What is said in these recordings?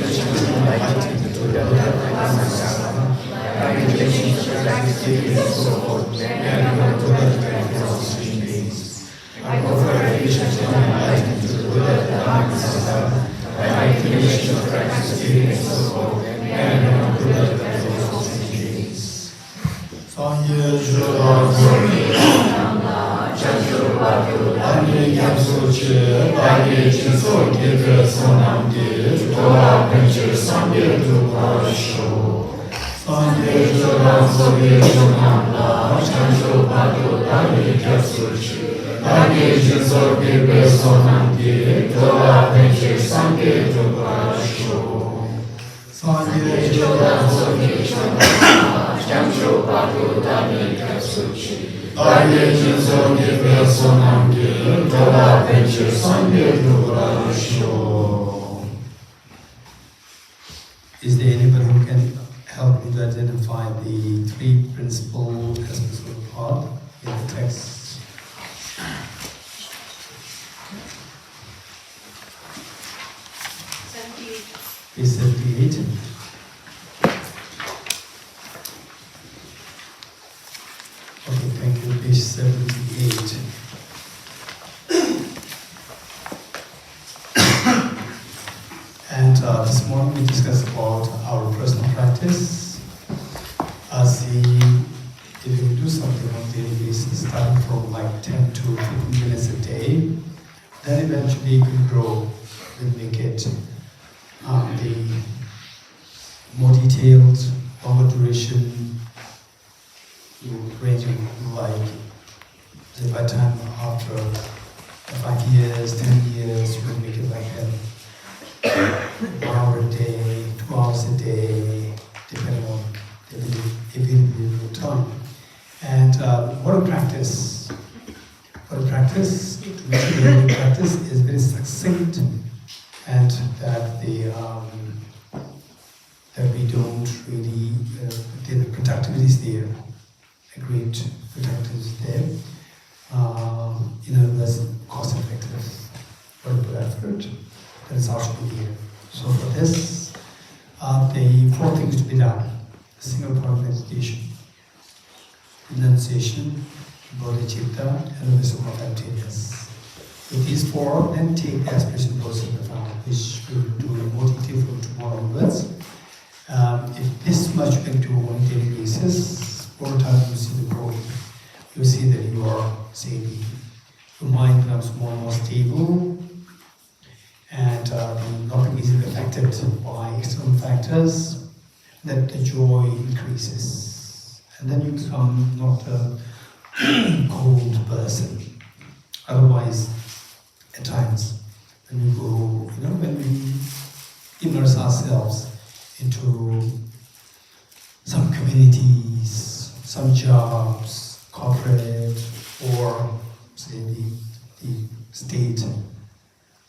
relation to enlightenment, to develop myself, my relation to practice and so forth, and my Buddha beings. I offer relation to enlightenment, to develop myself, my relation to practice and so forth, and my Buddha beings. Sangye Jura Anye Gyamso Che, Anye Jinso Gebe Sonamge, Tola Penche Sangye Dupa Sho. Sangye Jura Soge Junamla, Chancho Bado, Anye Gyamso Che, Anye Jinso Gebe Sonamge, Tola Penche Sangye Dupa Sho. Sangye Jura Soge Junamla, Chancho Bado, Anye Gyamso Che, Anye Jinso Gebe Sonamge, Tola Penche Sangye Dupa Sho. Is there anybody who can help me to identify the three principal aspects of God in the text? Page 78. Okay, thank you. Page 78. And this morning we discussed about our personal practice. If you do something on a daily basis, starting from like 10 to 15 minutes a day, then eventually you can grow and make it the more detailed, longer duration, ranging like by the time after 5 years, 10 years, you can make it like 1 hour a day, 2 hours a day, depending on the available time. And what a practice! What a practice! To make sure that the practice is very succinct, and that that we don't really the productivity is there, a great productivity is there. In other words, cost effective. What a good effort. That is also here. So for this, the 4 things to be done: single point meditation, renunciation, bodhicitta, and the wisdom of emptiness. With these 4, then take the aspiration process profound, which we will do in more detail from tomorrow onwards. If this much you can do on a daily basis, over time you see the growth. You see that you are, say, your mind becomes more and more stable, and not being easily affected by external factors, that the joy increases. And then you become not a cold person. Otherwise, at times, when we go, when we immerse ourselves into some communities, some jobs, corporate, or say the state,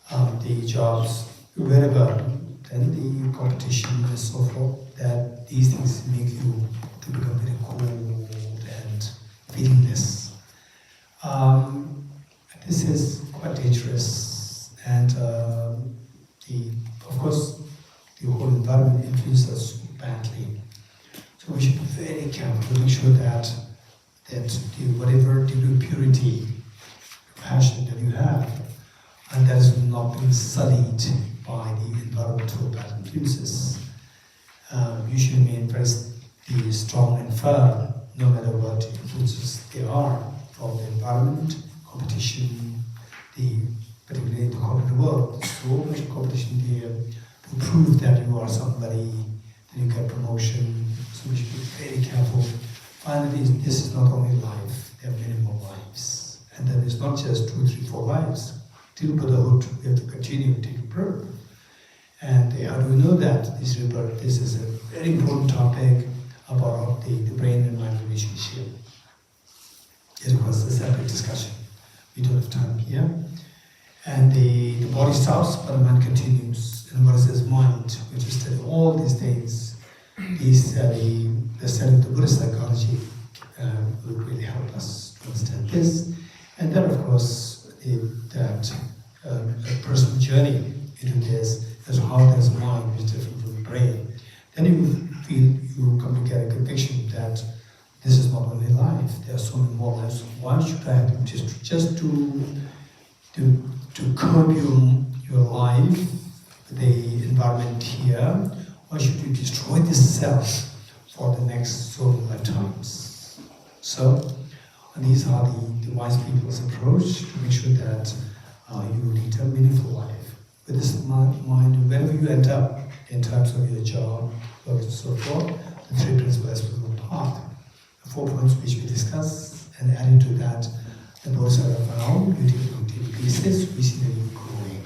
the jobs, wherever, then the competition and so forth, that these things make you to become very cold and feelingless. This is quite dangerous, and of course, the whole environment influences us badly. So we should be very careful to make sure that whatever degree of purity, passion that you have, and that is not being sullied by the environmental bad influences. You should remain very strong and firm, no matter what influences there are from the environment, competition, particularly in the corporate world. There's so much competition there to prove that you are somebody, that you get promotion, so we should be very careful. Finally, this is not only life, there are many more lives. And then it's not just 2, 3, 4 lives. Till Buddhahood, we have to continue to take birth. And how do we know that this rebirth? This is a very important topic about the brain and mind relationship. It was a separate discussion. We don't have time here. And the body stops, but the mind continues. And what is this mind? We just study all these things. The study of the Buddhist psychology will really help us to understand this. And then, of course, that a personal journey into this, as how there's a mind which is different from the brain, then you will feel, you will come to get a conviction that this is not only life, there are so many more lives. Why should I have just to curb your life, the environment here? Why should you destroy this self for the next so many lifetimes? So these are the wise people's approach to make sure that you lead a meaningful life. With this mind, wherever you end up in terms of your job, work and so forth, the three principles will go path. The 4 points which we discussed, and adding to that, the both are found, you take on daily basis, we see that you're growing.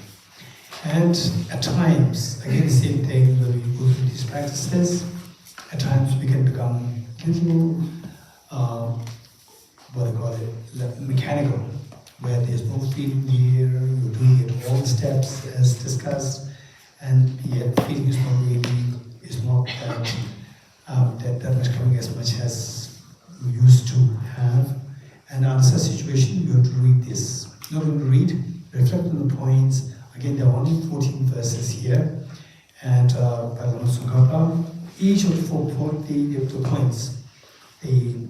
And at times, again the same thing when we go through these practices, at times we can become a little, mechanical, where there's no feeling here, you're doing it all the steps as discussed, and yet feeling is not really, is not that much coming as much as we used to have. And under such situation, you have to read this. Not only read, reflect on the points. Again, there are only 14 verses here, and by Gompa, each of the 4 points, the points, the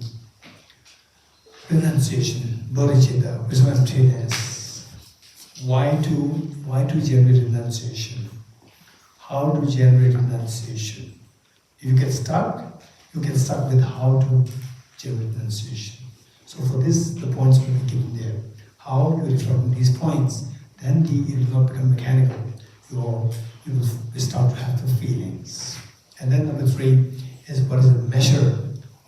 renunciation, bodhicitta, wisdom of emptiness. Why to generate renunciation? How to generate renunciation? If you get stuck with how to generate renunciation. So for this, the points will be given there. How you reflect on these points, then it will not become mechanical. You will start to have the feelings. And then number 3 is what is the measure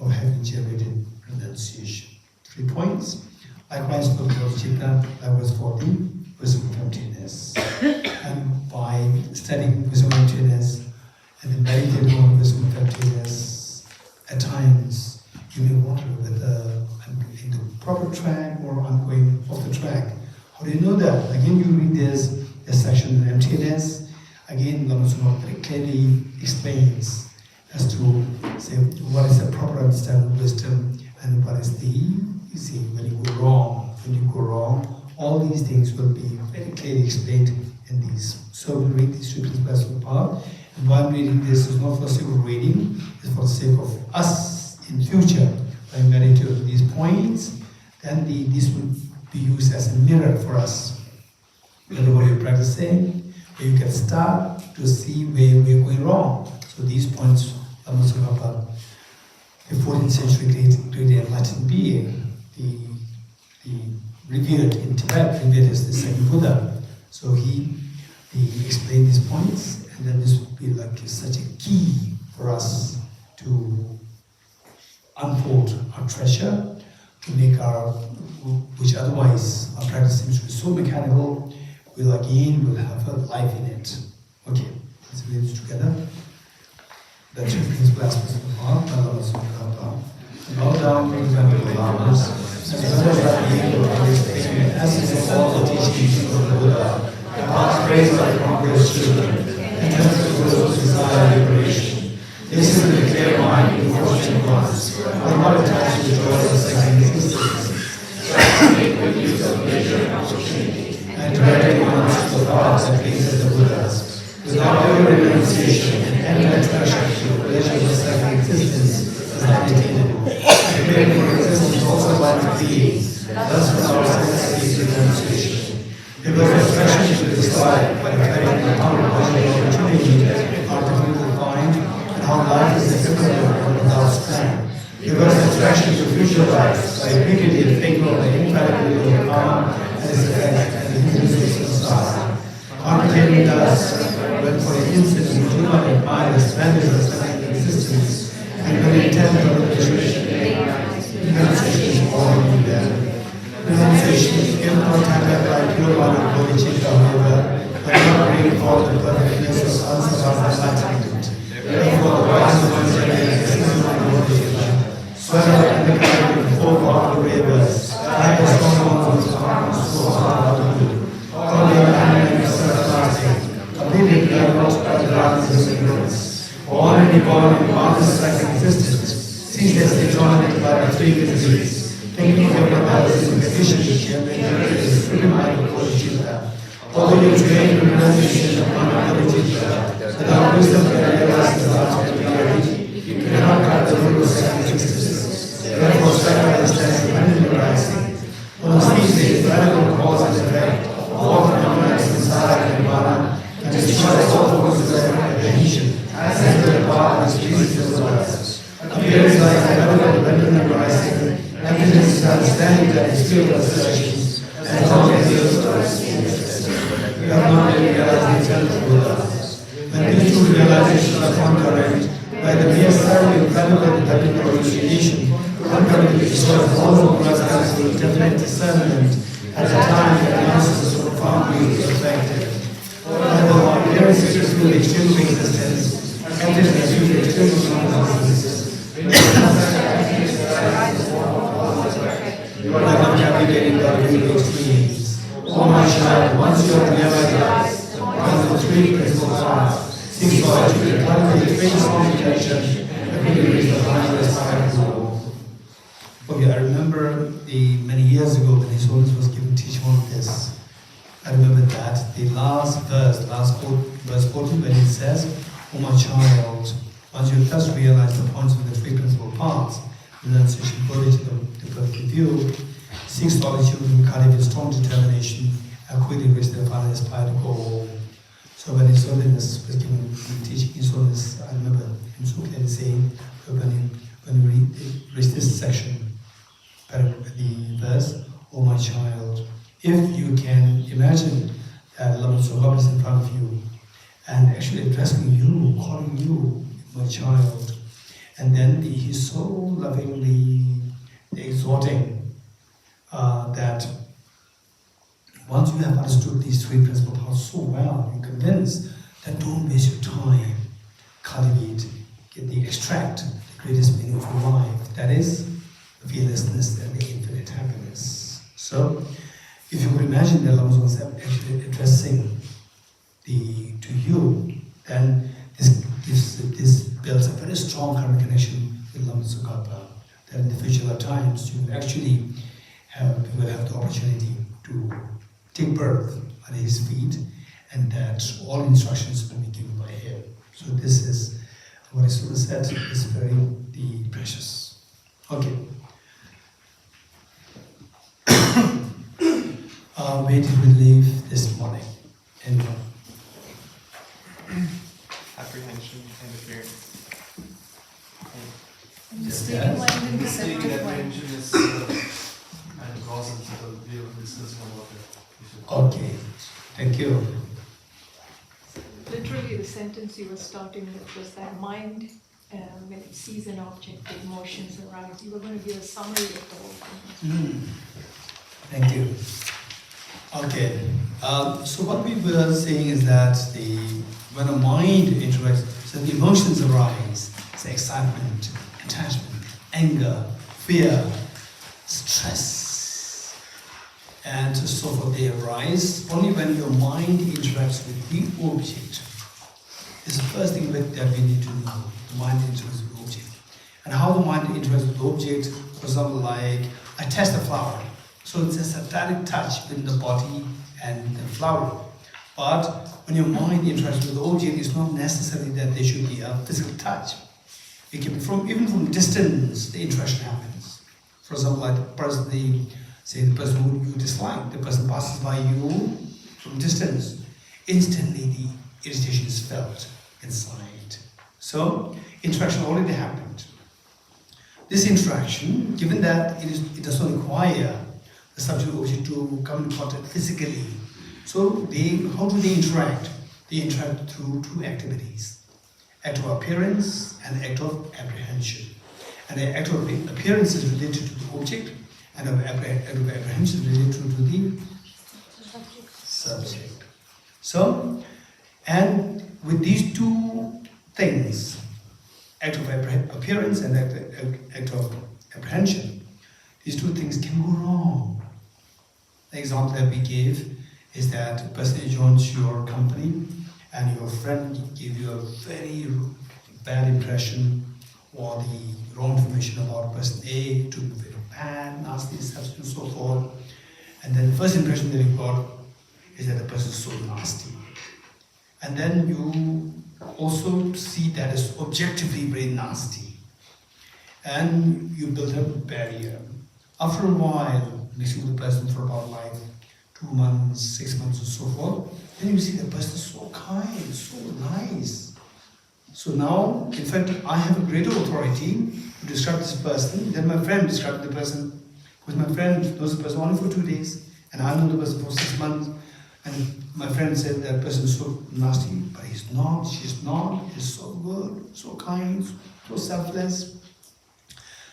of having generated renunciation. 3 points. Likewise for the bodhicitta, likewise for the wisdom of emptiness. And by studying wisdom of emptiness and then meditating on wisdom of emptiness, at times you may wonder whether I'm in the proper track or I'm going off the track. How do you know that? Again, you read this section on emptiness. Again, Lama Tsongkhapa very clearly explains as to say what is the proper understanding of wisdom and what is the, you see, when you go wrong, all these things will be very clearly explained in these. So we read these 3 principles of the path, and why I'm reading this is not for the sake of reading, it's for the sake of us in future. When we meditate on these points, then this will be used as a mirror for us. Whenever you're practicing, where you can start to see where we're going wrong. So these points, Lama Tsongkhapa, the 14th century great enlightened being, the revered in Tibet, revered as the second Buddha. So he explained these points, and then this would be like such a key for us to unfold our treasure, to make which otherwise our practice seems to be so mechanical, we'll have a life in it. Okay, let's read this together. The 2 principal aspects of the path, by Lama Tsongkhapa. Bow down to the Lamas, as well as that being of understanding the essence of all the teachings of the Buddha. The path praised by conquerors children, and tends to those who desire liberation. This is the clear mind of fortunate ones, who are not attached to the joys of second existence. Try to make good use of leisure and opportunity, and directly amongst the paths that pleases the Buddhas. Without your renunciation and any attraction to the pleasures of second existence is not attainable. The craving for existence also binds beings, thus without sense renunciation. If there is attraction to this life by reflecting on how abundant opportunity are difficult to find, and how life is ephemeral without span. If there is attraction to future lives by repeatedly thinking of the infallibility of karma and its effect and the hindrances of samsara. Contemplating thus, when for an instant you do not admire the splendors of second existence, and when you intend on the liberation, renunciation is already there. Renunciation is imparted by pure one of bodhicitta, however, but not bring forth the perfectness of unsavasa enlightenment. Therefore, the wise ones remain existence of bodhicitta, sweat up in the kind of the 4 powerful rivers, like the strong ones whose arms so hard to do. All the animals are fasting, oblivion levels by the darkness of ignorance. Born and reborn in boundless second existence, ceaselessly tormented by the 3 diseases, thinking of what else is insufficient to generate the free mind of bodhicitta. although you train in realization upon Abhijita, without wisdom can realize the thought of purity, you cannot cut the root of seven existences. Therefore, self understands dependent arising. One sees the infallible cause and effect, all phenomena inside and Nirvana, and destroys all forces of apprehension, as entered apart as Jesus of others. Appears like a dependent arising, evidence is understanding that is filled with perceptions, and all ideas are we have not yet realized the eternal with us. When these two realizations are concurrent, by the mere thoroughly infallible dependent origination, concurrently destroys all the rascals with definite discernment at the time that analysis is profoundly effective. Furthermore, appearances through the external existence, emptiness through the external non-existence. You are not captivating the real extremes. Oh my child, once you have realized one of the three principal paths, seek solitude, cultivate trace of protection, and really reach the finest final. Okay, I remember many years ago when His Holiness was giving teaching on this. I remember that the last verse, verse 14, when it says, "Oh my child, once you thus realize the points of the three principal paths, renunciation, buddhism, the perfect view, seek solitude and cultivate strong determination, and quickly reach the final aspired goal." So when His Holiness was giving teaching, His Holiness, I remember him so clearly saying, when you reach this section, the verse, "Oh my child, if you can imagine that Lama Tsongkhapa is in front of you and actually addressing you, calling you my child, and then he's so lovingly exhorting that once you have understood these three principal paths so well, you're convinced, then don't waste your time, cultivate, extract the greatest meaning of your life, that is fearlessness and the infinite happiness. So, if you could imagine that Lama was actually addressing to you, then this builds a very strong karmic connection with Lama Tsongkhapa. That in the future times you will actually have the opportunity to take birth at his feet, and that all instructions will be given by him. So this is what His Holiness said is very precious. Okay. Where did we leave this morning? And Apprehension and appearance. Mistaken mind and Mistaken deceptive mind. apprehension is kind of goes into the view of discussing about it. okay, thank you. Literally, the sentence you were starting with was that mind, when it sees an object, the emotions arise. You were going to give a summary of the whole thing. Thank you. Okay, so what we were saying is that when a mind interacts, so the emotions arise, so excitement, attachment, anger, fear, stress, and so forth, they arise only when your mind interacts with the object. This is the first thing that we need to know. The mind interacts with the object. And how the mind interacts with the object, for example, like I test a flower. So it's just a direct touch between the body and the flower. But when your mind interacts with the object, it's not necessary that there should be a physical touch. It can be even from distance, the interaction happens. For example, like the person who you dislike, the person passes by you from distance. Instantly the irritation is felt inside. So interaction already happened. This interaction, given that it does not require the subject object to come in contact physically. So how do they interact? They interact through two activities. Act of appearance and act of apprehension. And the act of appearance is related to the object, and act of apprehension is related to the subject. So, and with these two things, act of appearance and act of apprehension, these two things can go wrong. The example that we gave is that a person joins your company and your friend gives you a very bad impression or the wrong information about person A, to be very bad, nasty, such and so forth. And then the first impression that you got is that the person is so nasty. And then you also see that it's objectively very nasty. And you build up a barrier. After a while, mixing with the person for about like 2 months, 6 months and so forth, then you see the person is so kind, so nice. So now, in fact, I have a greater authority to describe this person than my friend described the person. Because my friend knows the person only for 2 days, and I know the person for 6 months. And my friend said that person is so nasty, but he's not, she's not, he's so good, so kind, so selfless.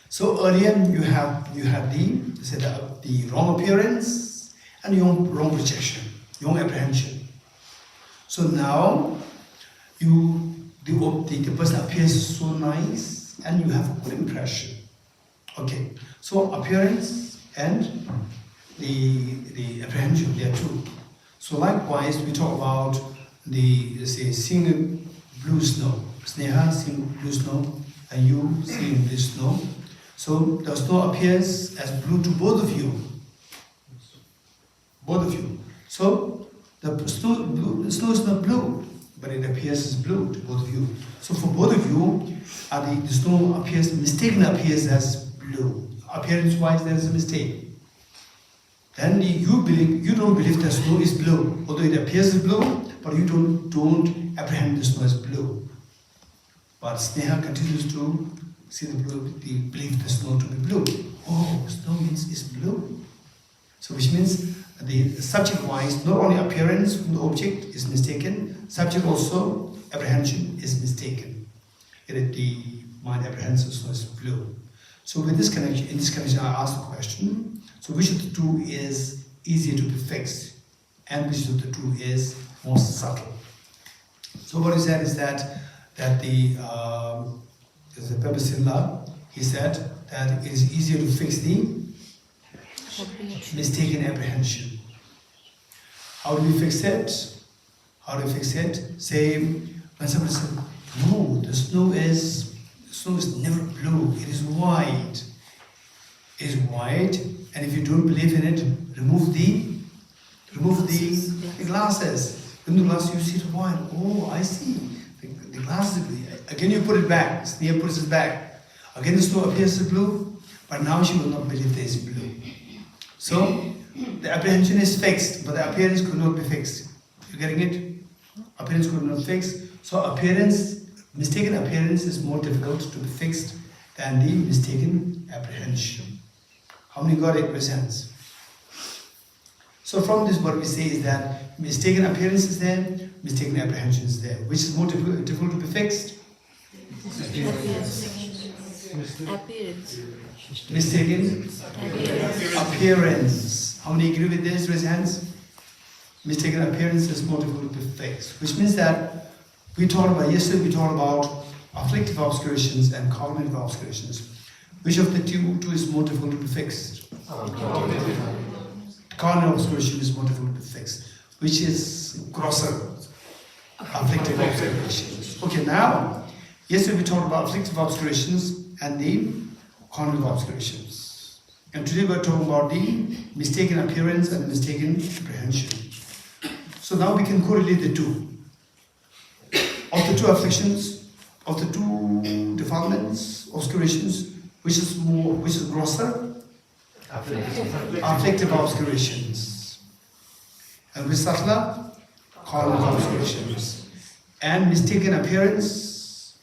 So earlier you had the wrong appearance and wrong projection, wrong apprehension. So now the person appears so nice and you have a good impression. Okay, so appearance and the apprehension, they are two. So likewise, we talk about seeing a blue snow. Sneha seeing blue snow and you seeing blue snow. So the snow appears as blue to both of you. Both of you. So the snow is not blue, but it appears as blue to both of you. So for both of you, the snow mistakenly appears as blue. Appearance-wise, there is a mistake. Then you don't believe the snow is blue, although it appears as blue, but you don't apprehend the snow as blue. But Sneha continues to see the blue, believe the snow to be blue. Oh, snow means it's blue. So which means the subject-wise, not only appearance from the object is mistaken, subject also apprehension is mistaken. The mind apprehends the snow as blue. So with this connection, in this connection, I ask the question: so which of the two is easier to be fixed, and which of the two is more subtle? So what he said is that the Pepasilla, he said that it is easier to fix the mistaken apprehension. How do we fix it? How do we fix it? Say, when somebody says, no, the snow is never blue, it is white. It is white, and if you don't believe in it, remove the glasses. Remove the glasses, you see it white. Oh, I see. The glasses are blue. Again, you put it back. Sneha puts it back. Again, the snow appears as blue, but now she will not believe there is blue. So, the apprehension is fixed, but the appearance could not be fixed. You getting it? Appearance could not be fixed. So, mistaken appearance is more difficult to be fixed than the mistaken apprehension. How many got it? Presents. So, from this, what we say is that mistaken appearance is there, mistaken apprehension is there. Which is more difficult to be fixed? Appearance. Mistaken appearance. How many agree with this? Raise hands. Mistaken appearance is more difficult to be fixed. Which means that yesterday we talked about afflictive obscurations and cognitive obscurations. Which of the two is more difficult to be fixed? Cognitive obscuration is more difficult to be fixed. Which is grosser? Afflictive obscurations. Okay, now, yesterday we talked about afflictive obscurations and the cognitive obscurations. And today we're talking about the mistaken appearance and mistaken apprehension. So now we can correlate the two. Of the two afflictions, of the two defilements, obscurations, which is grosser? Afflictive obscurations. And which subtler? Cognitive obscurations. And mistaken appearance,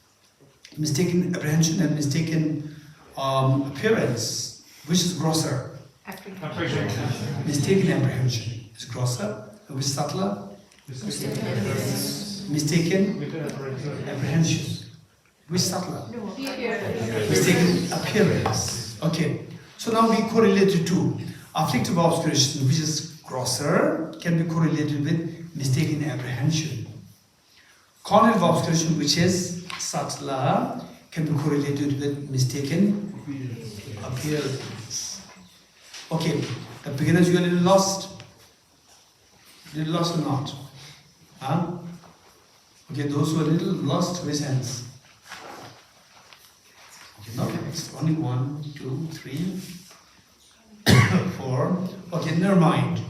mistaken apprehension and mistaken appearance, which is grosser? Mistaken apprehension is grosser, and which is subtler? Mistaken apprehension. Which subtler? Mistaken appearance. Okay. So now we correlate the two. Afflictive obscuration, which is grosser, can be correlated with mistaken apprehension. Cognitive obscuration, which is subtler, can be correlated with mistaken appearance. Okay, the beginners, you are a little lost. Little lost or not? Huh? Okay, those who are a little lost, raise hands. Okay, not next. Only 1, 2, 3, 4. Okay, never mind.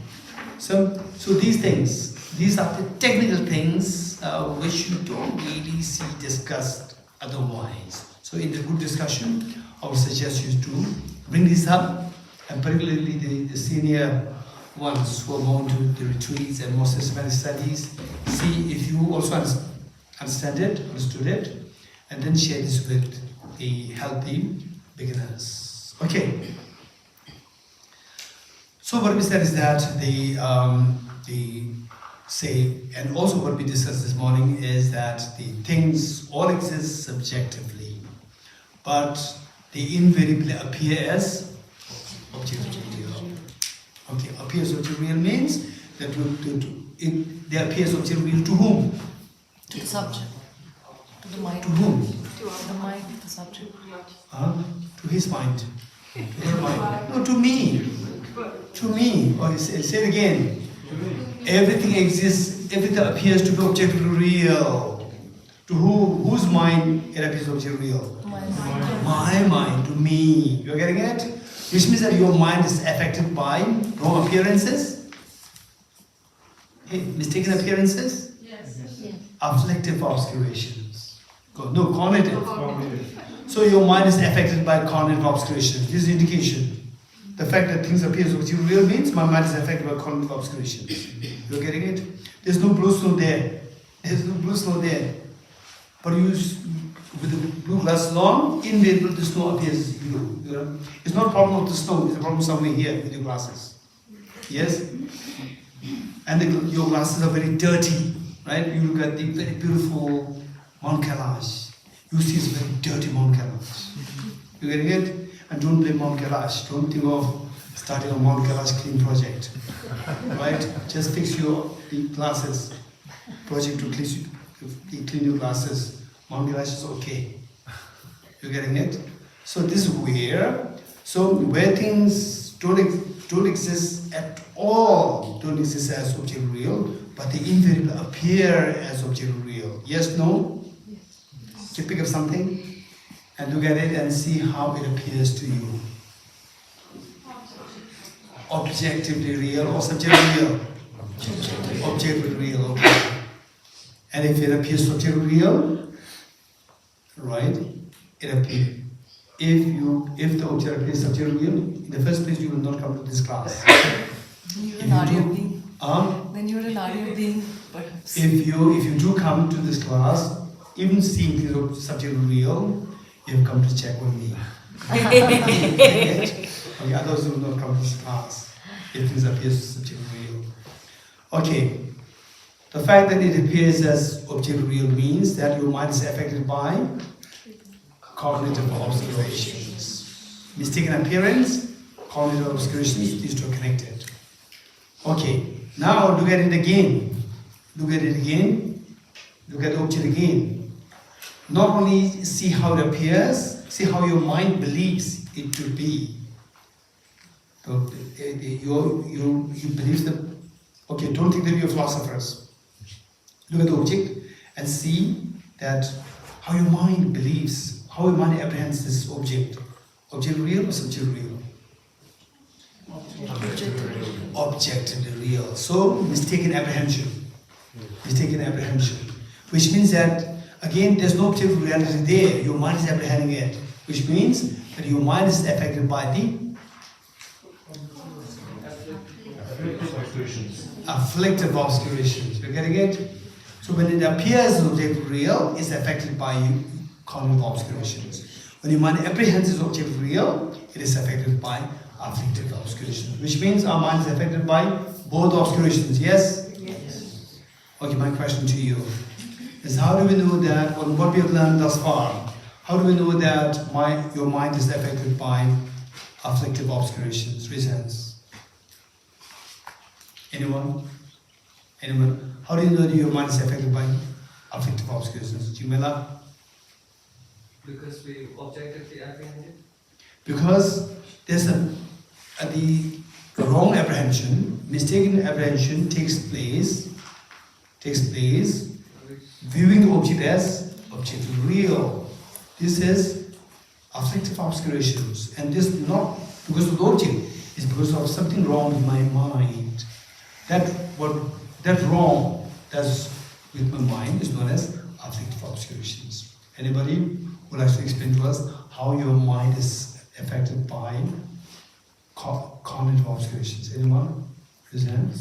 So these things, these are the technical things which you don't really see discussed otherwise. So in the group discussion, I would suggest you to bring this up, and particularly the senior ones who are going to the retreats and more systematic studies, see if you also understood it, and then share this with the healthy beginners. Okay. So what we said is that and also what we discussed this morning is that the things all exist subjectively, but they invariably appear as objectively real. Okay, appears objectively real means that they appear as objectively real to whom? To the subject. To the mind. To whom? To the mind of the subject. To his mind. To her mind. No, to me. To me. Or say it again. Everything exists, everything appears to be objectively real. To whose mind it appears objectively real? My mind, to me. You're getting it? Which means that your mind is affected by wrong appearances? Hey, mistaken appearances? Yes. Afflictive obscurations. No, cognitive. So your mind is affected by cognitive obscurations. This is indication. The fact that things appear as objectively real means my mind is affected by cognitive obscurations. You're getting it? There's no blue snow there. There's no blue snow there. But you use with the blue glasses on, invariably the snow appears blue. You know? It's not a problem of the snow, it's a problem somewhere here with your glasses. Yes? And your glasses are very dirty, right? You look at the very beautiful Mount Kailash. You see it's very dirty Mount Kailash. You getting it? And don't blame Mount Kailash. Don't think of starting a Mount Kailash clean project. Right? Just fix your glasses. Project to clean your glasses. Mount Kailash is okay. You're getting it? So this is where things don't exist at all, don't exist as objectively real, but they invariably appear as objectively real. Yes, no? Yes. You pick up something and look at it and see how it appears to you. Objectively real or subjectively real? Objectively real, okay. And if it appears subjectively real, right? It appears. If the object appears subjectively real, in the first place you will not come to this class. Then you're an Arya being. Then you're an Arya being, perhaps. If you do come to this class, even seeing things subjectively real, you have come to check with me. Okay, others will not come to this class if things appear subjectively real. Okay. The fact that it appears as objectively real means that your mind is affected by cognitive obscurations. Mistaken appearance, cognitive obscurations, these two are connected. Okay, now look at it again. Look at it again. Look at the object again. Not only see how it appears, see how your mind believes it to be. So, you believe that, okay, don't think that you're philosophers. Look at the object and see that how your mind believes, how your mind apprehends this object. Object real or subjectively real? Objectively real. So mistaken apprehension. Mistaken apprehension. Which means that again there's no objective reality there. Your mind is apprehending it. Which means that your mind is affected by the afflictive obscurations. You're getting it? So when it appears as objectively real, it's affected by cognitive obscurations. When your mind apprehends as objectively real, it is affected by afflictive obscurations. Which means our mind is affected by both obscurations. Yes? Yes. Okay, my question to you is how do we know that, on what we have learned thus far, how do we know that your mind is affected by afflictive obscurations? Reasons? Anyone? Anyone? How do you know that your mind is affected by afflictive obscurations? Jimela? Because we objectively apprehend it? Because there's the wrong apprehension, mistaken apprehension takes place, viewing the object as objectively real. This is afflictive obscurations, and this is not because of the object, it's because of something wrong in my mind. That wrong that's with my mind is known as afflictive obscurations. Anybody would like to explain to us how your mind is affected by cognitive obscurations? Anyone? Raise your hand.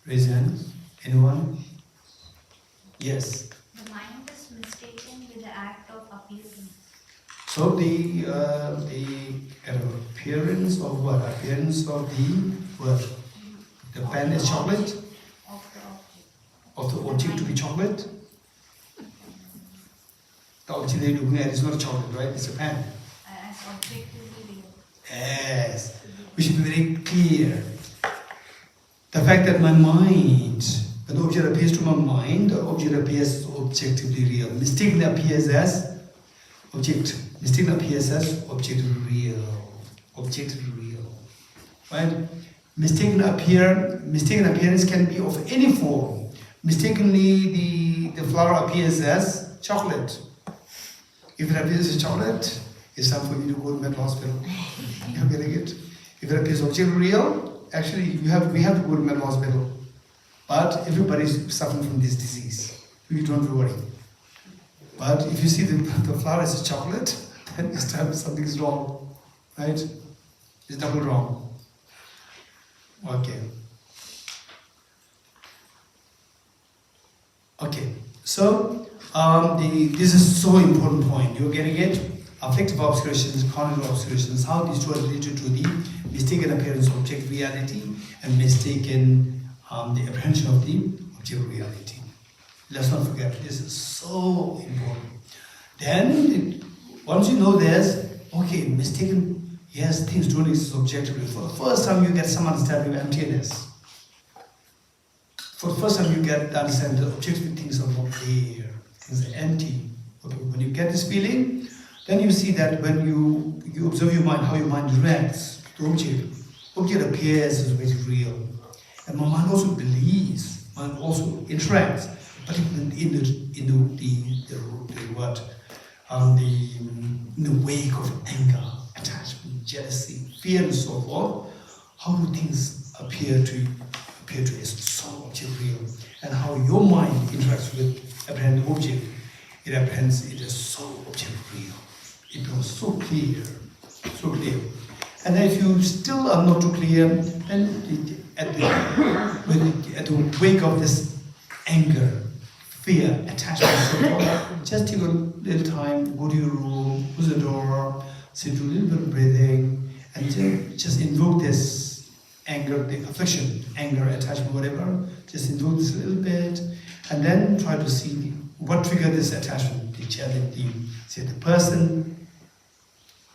Raise your hand. Anyone? Yes. The mind is mistaken with the act of appearance. So the appearance of what? Appearance of the what? The pen is chocolate? Of the object. Of the object to be chocolate? The object they're looking at is not a chocolate, right? It's a pen. As objectively real. Yes. We should be very clear. The fact that my mind, when the object appears to my mind, the object appears objectively real. Mistakenly appears as object. Mistakenly appears as objectively real. Objectively real. Right? Mistaken appearance can be of any form. Mistakenly the flower appears as chocolate. If it appears as chocolate, it's time for you to go to mental hospital. You're getting it? If it appears objectively real, actually we have to go to mental hospital. But everybody's suffering from this disease. You don't worry. But if you see the flower as a chocolate, then it's time something is wrong. Right? It's double wrong. Okay. Okay. So this is so important point. You're getting it? Afflictive obscurations, cognitive obscurations, how these two are related to the mistaken appearance of object reality and mistaken the apprehension of the object reality. Let's not forget, this is so important. Then, once you know this, okay, mistaken, yes, things don't exist objectively. For the first time, you get some understanding of emptiness. For the first time, you get the understanding that objective things are not there, things are empty. Okay, when you get this feeling, then you see that when you observe your mind, how your mind reacts to object appears as very real. And my mind also believes, mind also interacts, particularly in the wake of anger, attachment, jealousy, fear, and so forth. How do things appear to as so object real? And how your mind interacts with apparent object, it apprehends it as so object real. It becomes so clear, so clear. And then if you still are not too clear, then at the wake of this anger, fear, attachment, so forth, just take a little time, go to your room, close the door, sit do a little bit of breathing, and just invoke this anger, the affliction, anger, attachment, whatever. Just invoke this a little bit, and then try to see what triggered this attachment, the person,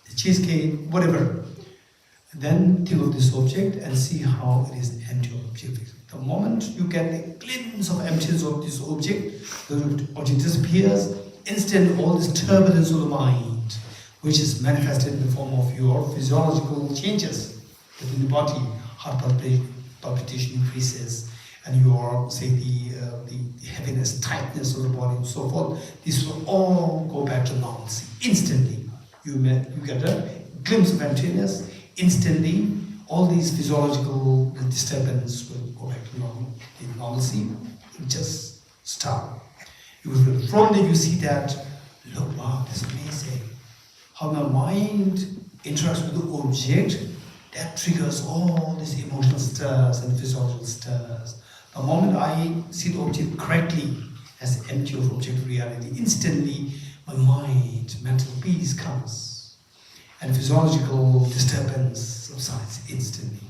the cheesecake, whatever. And then think of this object and see how it is empty object. The moment you get a glimpse of emptiness of this object, the object disappears, instant all this turbulence of the mind, which is manifested in the form of your physiological changes within the body, heart palpitation increases, and your, say, the heaviness, tightness of the body, and so forth. This will all go back to normalcy instantly. You get a glimpse of emptiness. Instantly, all these physiological disturbance will go back to normalcy. It will just stop. From there you see that, look, wow, that's amazing. How my mind interacts with the object, that triggers all these emotional stirs and physiological stirs. The moment I see the object correctly as empty of object reality, instantly my mind, mental peace comes. And physiological disturbance subsides instantly.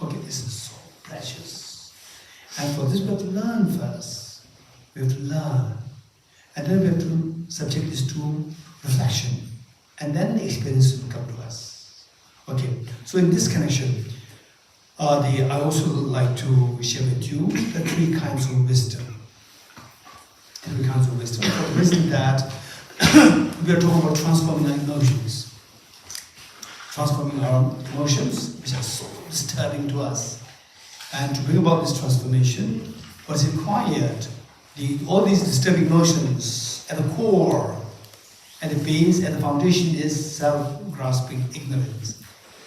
Okay, this is so precious. And for this we have to learn first. We have to learn. And then we have to subject this to reflection. And then the experience will come to us. Okay, so in this connection, I also like to share with you the 3 kinds of wisdom. 3 kinds of wisdom. So the wisdom that we are talking about transforming our emotions. Transforming our emotions, which are so disturbing to us. And to bring about this transformation, what is required, all these disturbing emotions at the core, at the base, at the foundation is self-grasping ignorance.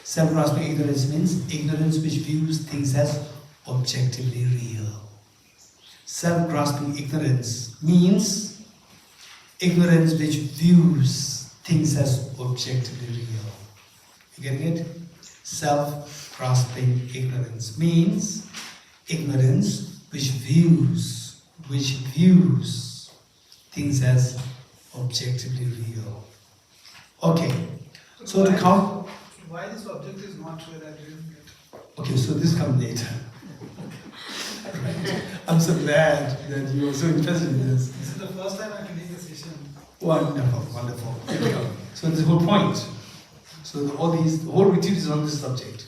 Self-grasping ignorance means ignorance which views things as objectively real. Self-grasping ignorance means ignorance which views things as objectively real. You getting it? Self-grasping ignorance means ignorance which views things as objectively real. Okay, so to count. Why this object is not real, I didn't get. Okay, so this comes later. Right. I'm so glad that you are so interested in this. This is the first time I'm attending this session. Wonderful, wonderful. Here we go. So this whole point. So the whole retreat is on this subject.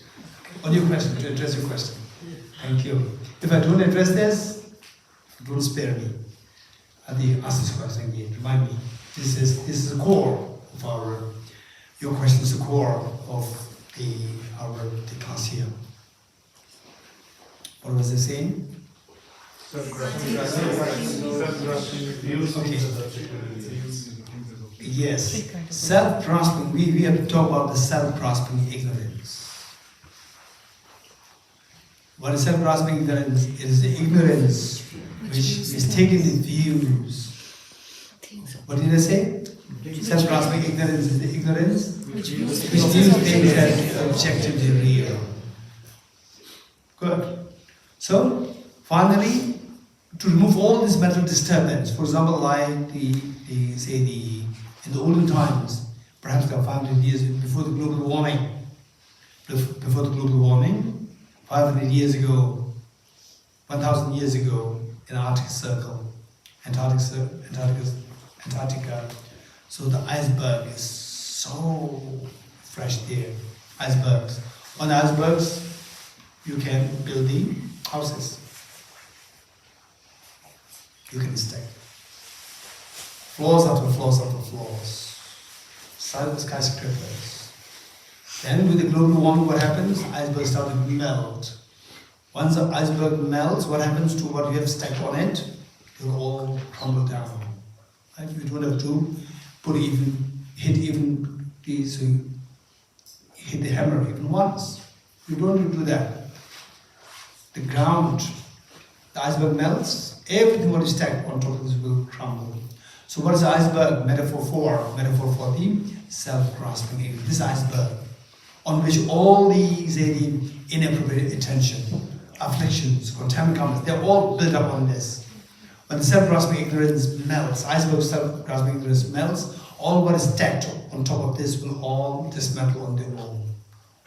On your question, to address your question. Thank you. If I don't address this, don't spare me. Adi, ask this question again. Remind me. This is the core of your question is the core of the class here. What was I saying? Okay. Yes. Self-grasping. We have to talk about the self-grasping ignorance. What is self-grasping ignorance? It is the ignorance which is taken in views. What did I say? Self-grasping ignorance is the ignorance which views things as objectively real. Good. So, finally, to remove all this mental disturbance, for example, like in the olden times, perhaps about 500 years before the global warming, 500 years ago, 1,000 years ago, in the Arctic Circle, Antarctica, so the iceberg is so fresh there. Icebergs. On the icebergs, you can build the houses. You can stack floors after floors after floors, skyscrapers. Then with the global warming, what happens? Icebergs start to melt. Once the iceberg melts, what happens to what you have stacked on it? It will all crumble down. Right? You don't have to hit the hammer even once. You don't need to do that. The ground, the iceberg melts, everything what is stacked on top of this will crumble. So what is the iceberg metaphor for? Metaphor for the self-grasping ego. This iceberg, on which all these inappropriate attention, afflictions, contaminant comments, they're all built up on this. When the self-grasping ignorance melts, iceberg self-grasping ignorance melts, all what is stacked on top of this will all dismantle on their own.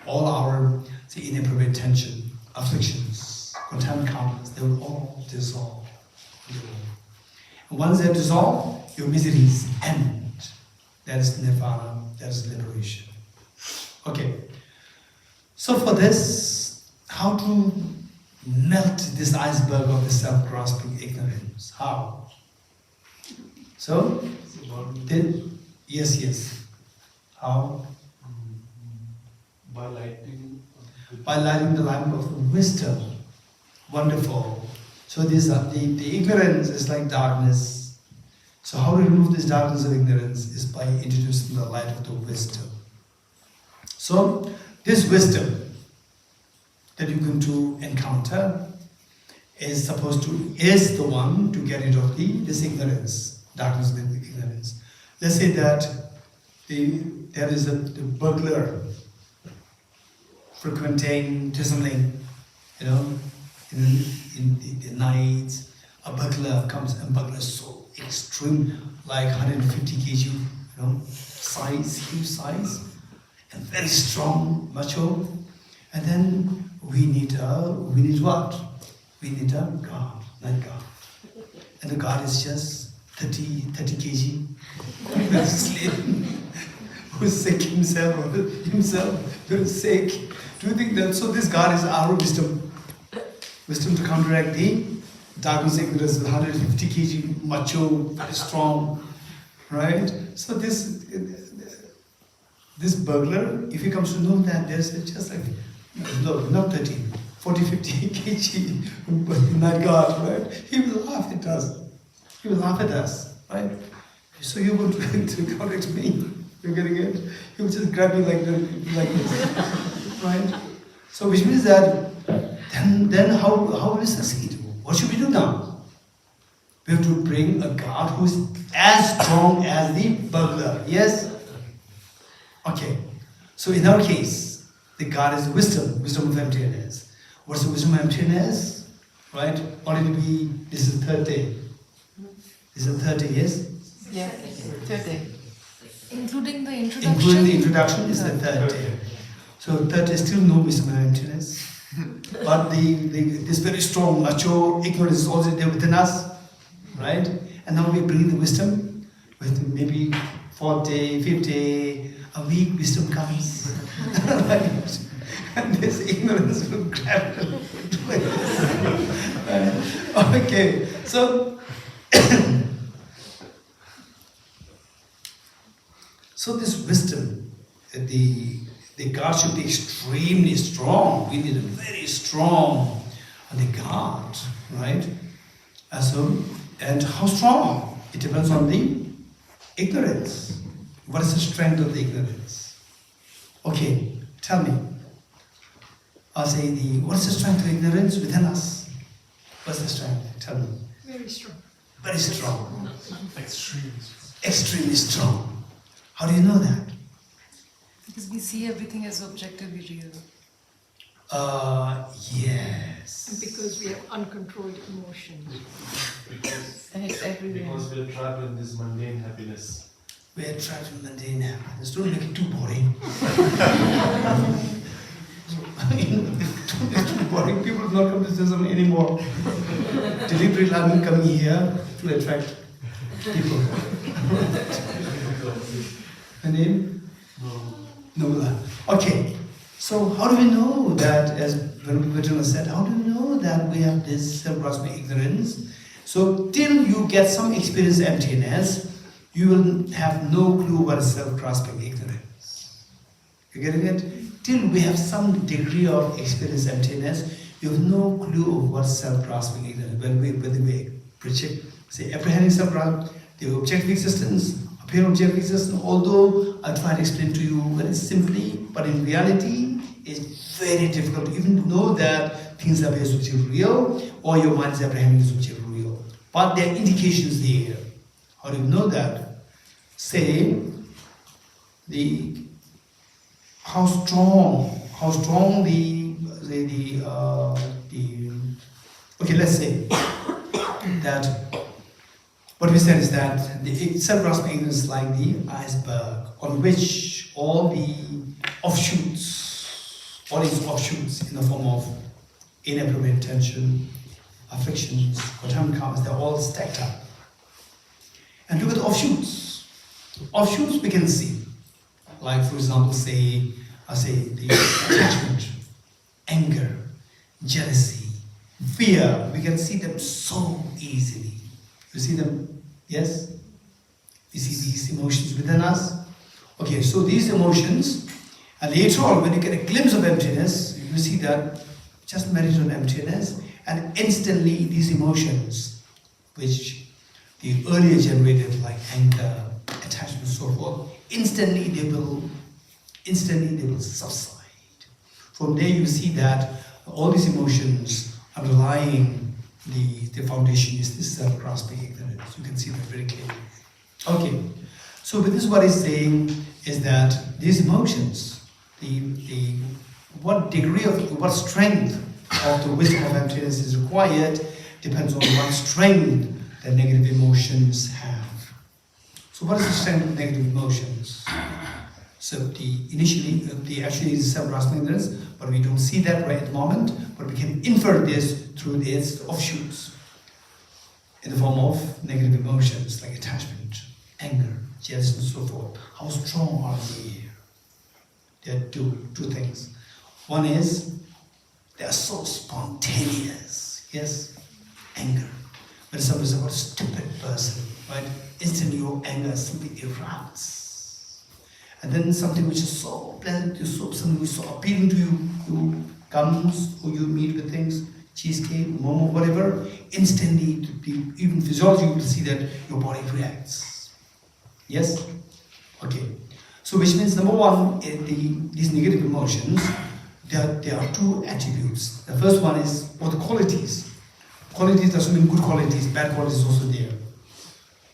All our inappropriate attention, afflictions, contaminant comments, they will all dissolve on their own. And once they dissolve, your miseries end. That is nirvana, that is liberation. Okay. So for this, how to melt this iceberg of the self-grasping ignorance? How? So, yes. How? By lighting. By lighting the lamp of wisdom. Wonderful. So this the ignorance is like darkness. So how to remove this darkness of ignorance is by introducing the light of the wisdom. So this wisdom that you're going to encounter is the one to get rid of this ignorance, darkness of ignorance. Let's say that there is the burglar frequenting Thosamling, in the night, a burglar comes, and burglar is so extreme, like 150 kg, huge size, and very strong, macho. And then we need what? We need a guard, night guard. And the guard is just 30 kg, very slim, who's sick himself, very sick. Do you think that? So this guard is our wisdom to counteract the darkness, ignorance, 150 kg, macho, very strong, right? So this burglar, if he comes to know that there's just like, look, not 30, 40, 50 kg night guard, right? He will laugh at us. Right? So you're going to counteract me. You're getting it? He will just grab me like this, right? So which means that then how will we succeed? What should we do now? We have to bring a God who is as strong as the burglar. Yes? Okay. So in our case, the God is wisdom of emptiness. What's the wisdom of emptiness? Right? This is the third day. This is the third day, yes? Yeah, third day. Including the introduction? Including the introduction is the third day. So third day still no wisdom of emptiness. But this very strong, mature ignorance is also there within us. Right? And now we bring the wisdom with maybe 4th day, 5th day, a week wisdom comes. Right? And this ignorance will grab it. Okay, so so this wisdom, the God should be extremely strong. We need a very strong God, right? And how strong? It depends on the ignorance. What is the strength of the ignorance? Okay, tell me. I'll say what is the strength of ignorance within us? What's the strength? Tell me. Very strong. Very strong. Extremely. Extremely strong. How do you know that? Because we see everything as objectively real. Yes. And because we have uncontrolled emotions. And it's everywhere. Because we're trapped in this mundane happiness. We are trapped in mundane happiness. Don't make it too boring. Don't make it too boring. People will not come to Thosamling anymore. Deliberately I'm coming here to attract people. Her name? No. Okay. So how do we know that, as Venerable said, how do we know that we have this self-grasping ignorance? So till you get some experience of emptiness, you will have no clue what is self-grasping ignorance. You getting it? Till we have some degree of experience of emptiness, you have no clue of what is self-grasping ignorance. When we project, say, apprehending self-grasping, the objective existence, apparent objective existence, although I try to explain to you very simply, but in reality, it's very difficult to even know that things are very subjectively real, or your mind is apprehending subjectively real. But there are indications there. How do you know that? Say, how strong okay, let's say that what we said is that the self-grasping ignorance is like the iceberg on which all its offshoots in the form of inappropriate tension, afflictions, contaminant karmas, they're all stacked up. And look at the offshoots. Offshoots we can see. Like, for example, say the attachment, anger, jealousy, fear. We can see them so easily. You see them? Yes? You see these emotions within us? Okay, so these emotions, and later on, when you get a glimpse of emptiness, you see that just meditate on emptiness, and instantly these emotions, which the earlier generated, like anger, attachment, and so forth, instantly they will subside. From there, you see that all these emotions underlying the foundation is this self-grasping ignorance. You can see that very clearly. Okay, so with this, what he's saying is that these emotions, what strength of the wisdom of emptiness is required depends on what strength the negative emotions have. So what is the strength of negative emotions? So actually is self-grasping ignorance, but we don't see that right at the moment, but we can infer this through its offshoots in the form of negative emotions like attachment, anger, jealousy, and so forth. How strong are they here? There are two things. One is they are so spontaneous. Yes, anger. When someone is about a stupid person, right? Instantly your anger simply erupts. And then something which is so pleasant to you, something which is so appealing to you comes, or you meet with things, cheesecake, momo, whatever, instantly, even physiology, you will see that your body reacts. Yes? Okay. So which means, number one, these negative emotions, there are two attributes. The first one is, or the qualities. Qualities doesn't mean good qualities, bad qualities also there.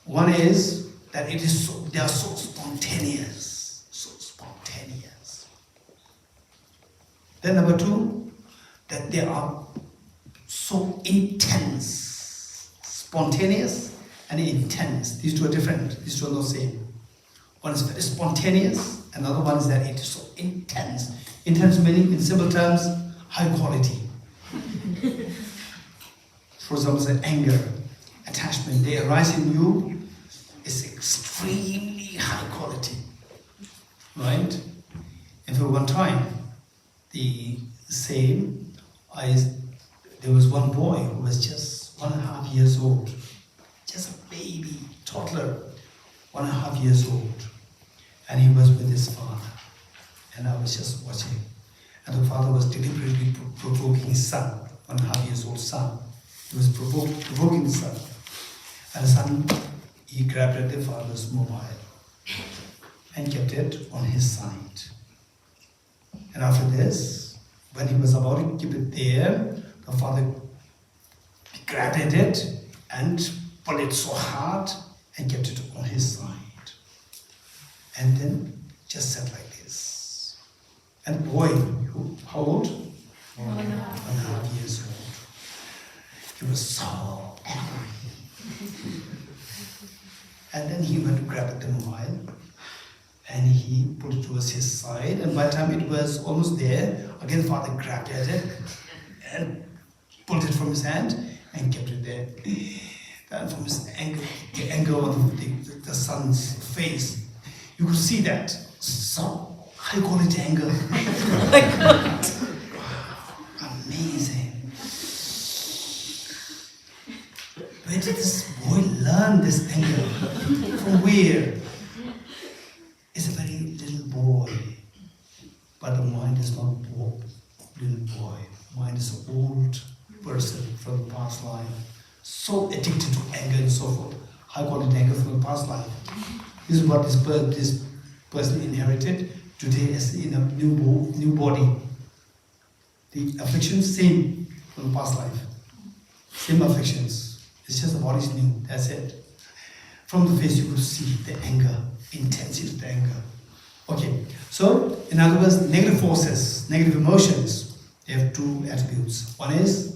One is that they are so spontaneous, so spontaneous. Then number two, that they are so intense, spontaneous and intense. These two are different. These two are not the same. One is very spontaneous, another one is that it is so intense. Intense meaning, in simple terms, high quality. For example, say anger, attachment, they arise in you is extremely high quality. Right? And for one time, there was one boy who was just 1.5 years old, just a baby, toddler, 1.5 years old, and he was with his father, and I was just watching, and the father was deliberately provoking his son, 1.5 years old son. He was provoking the son, and the son, he grabbed at the father's mobile and kept it on his side. And after this, when he was about to keep it there, the father grabbed at it and pulled it so hard and kept it on his side. And then just sat like this. And boy, how old? 1.5 years old. He was so angry. And then he went to grab at the mobile and he put it towards his side, and by the time it was almost there, again the father grabbed at it and pulled it from his hand and kept it there. And from his anger, the anger on the son's face, you could see that. So high quality anger. Amazing. Where did this boy learn this anger? From where? It's a very little boy. But the mind is not little boy. Mind is an old person from the past life. So addicted to anger and so forth. High quality anger from the past life. This is what this person inherited today as in a new body. The afflictions, same from the past life. Same afflictions. It's just the body's new, that's it. From the face you could see the anger, intensity of the anger. Okay, so in other words, negative forces, negative emotions, they have two attributes. One is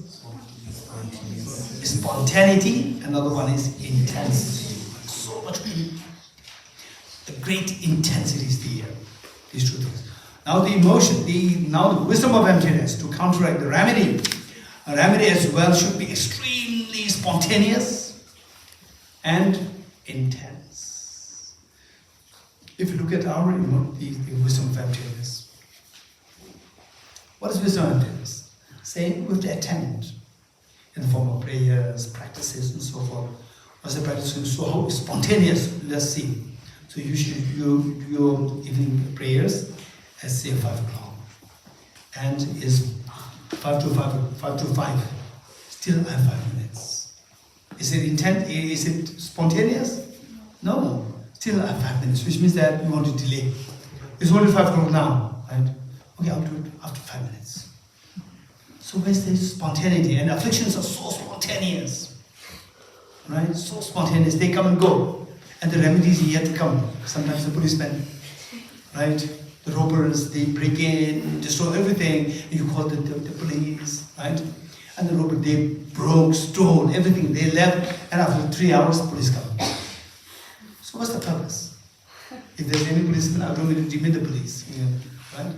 spontaneity, another one is intensity. So much, the great intensity is there, these two things. Now the emotion, the wisdom of emptiness to counteract the remedy. A remedy as well should be extremely spontaneous and intense. If you look at our the wisdom of emptiness, what is wisdom of emptiness? Say we have to attend in the form of prayers, practices, and so forth. What's the practice? So how spontaneous? Let's see. So you should do your evening prayers at say 5 o'clock, and is 5 to 5. Still I have 5 minutes. Is it intent? Is it spontaneous? No. Still I have 5 minutes, which means that you want to delay. It's only 5 o'clock now, right? Okay, I'll do it after 5 minutes. So where's the spontaneity? And afflictions are so spontaneous, right? So spontaneous. They come and go, and the remedies yet to come. Sometimes the policemen, right? The robbers, they break in, destroy everything. And you call the police, right? And the robber, they broke, stole everything. They left, and after 3 hours, the police come. So what's the purpose? If there's any policeman, I don't need to demean the police, right?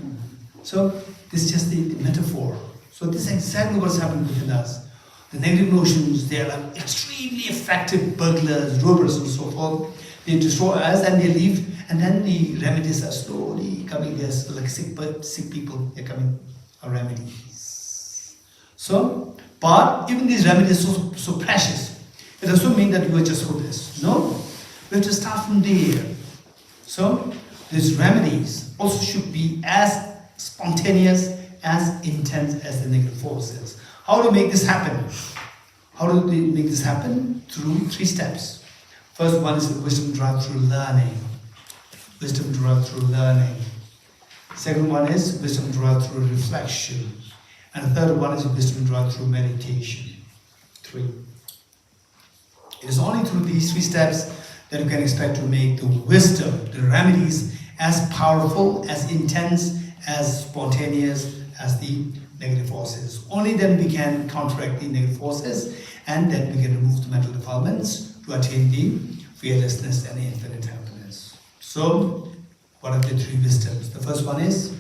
So this is just the metaphor. So this is exactly what's happening within us. The negative emotions, they are like extremely effective burglars, robbers, and so forth. They destroy us and they leave, and then the remedies are slowly coming. There's like sick people, they're coming, are remedies. So, but even these remedies are so precious. It doesn't mean that you are just hopeless. No, we have to start from there. So, these remedies also should be as spontaneous, as intense as the negative forces. How to make this happen? How do they make this happen? Through 3 steps. First one is the wisdom derived through learning. Wisdom derived through learning. Second one is wisdom derived through reflection. And the third one is wisdom derived through meditation. 3. It is only through these 3 steps that you can expect to make the wisdom, the remedies, as powerful, as intense, as spontaneous as the negative forces. Only then we can counteract the negative forces, and then we can remove the mental defilements to attain the fearlessness and infinite happiness. So, what are the 3 wisdoms? The first one is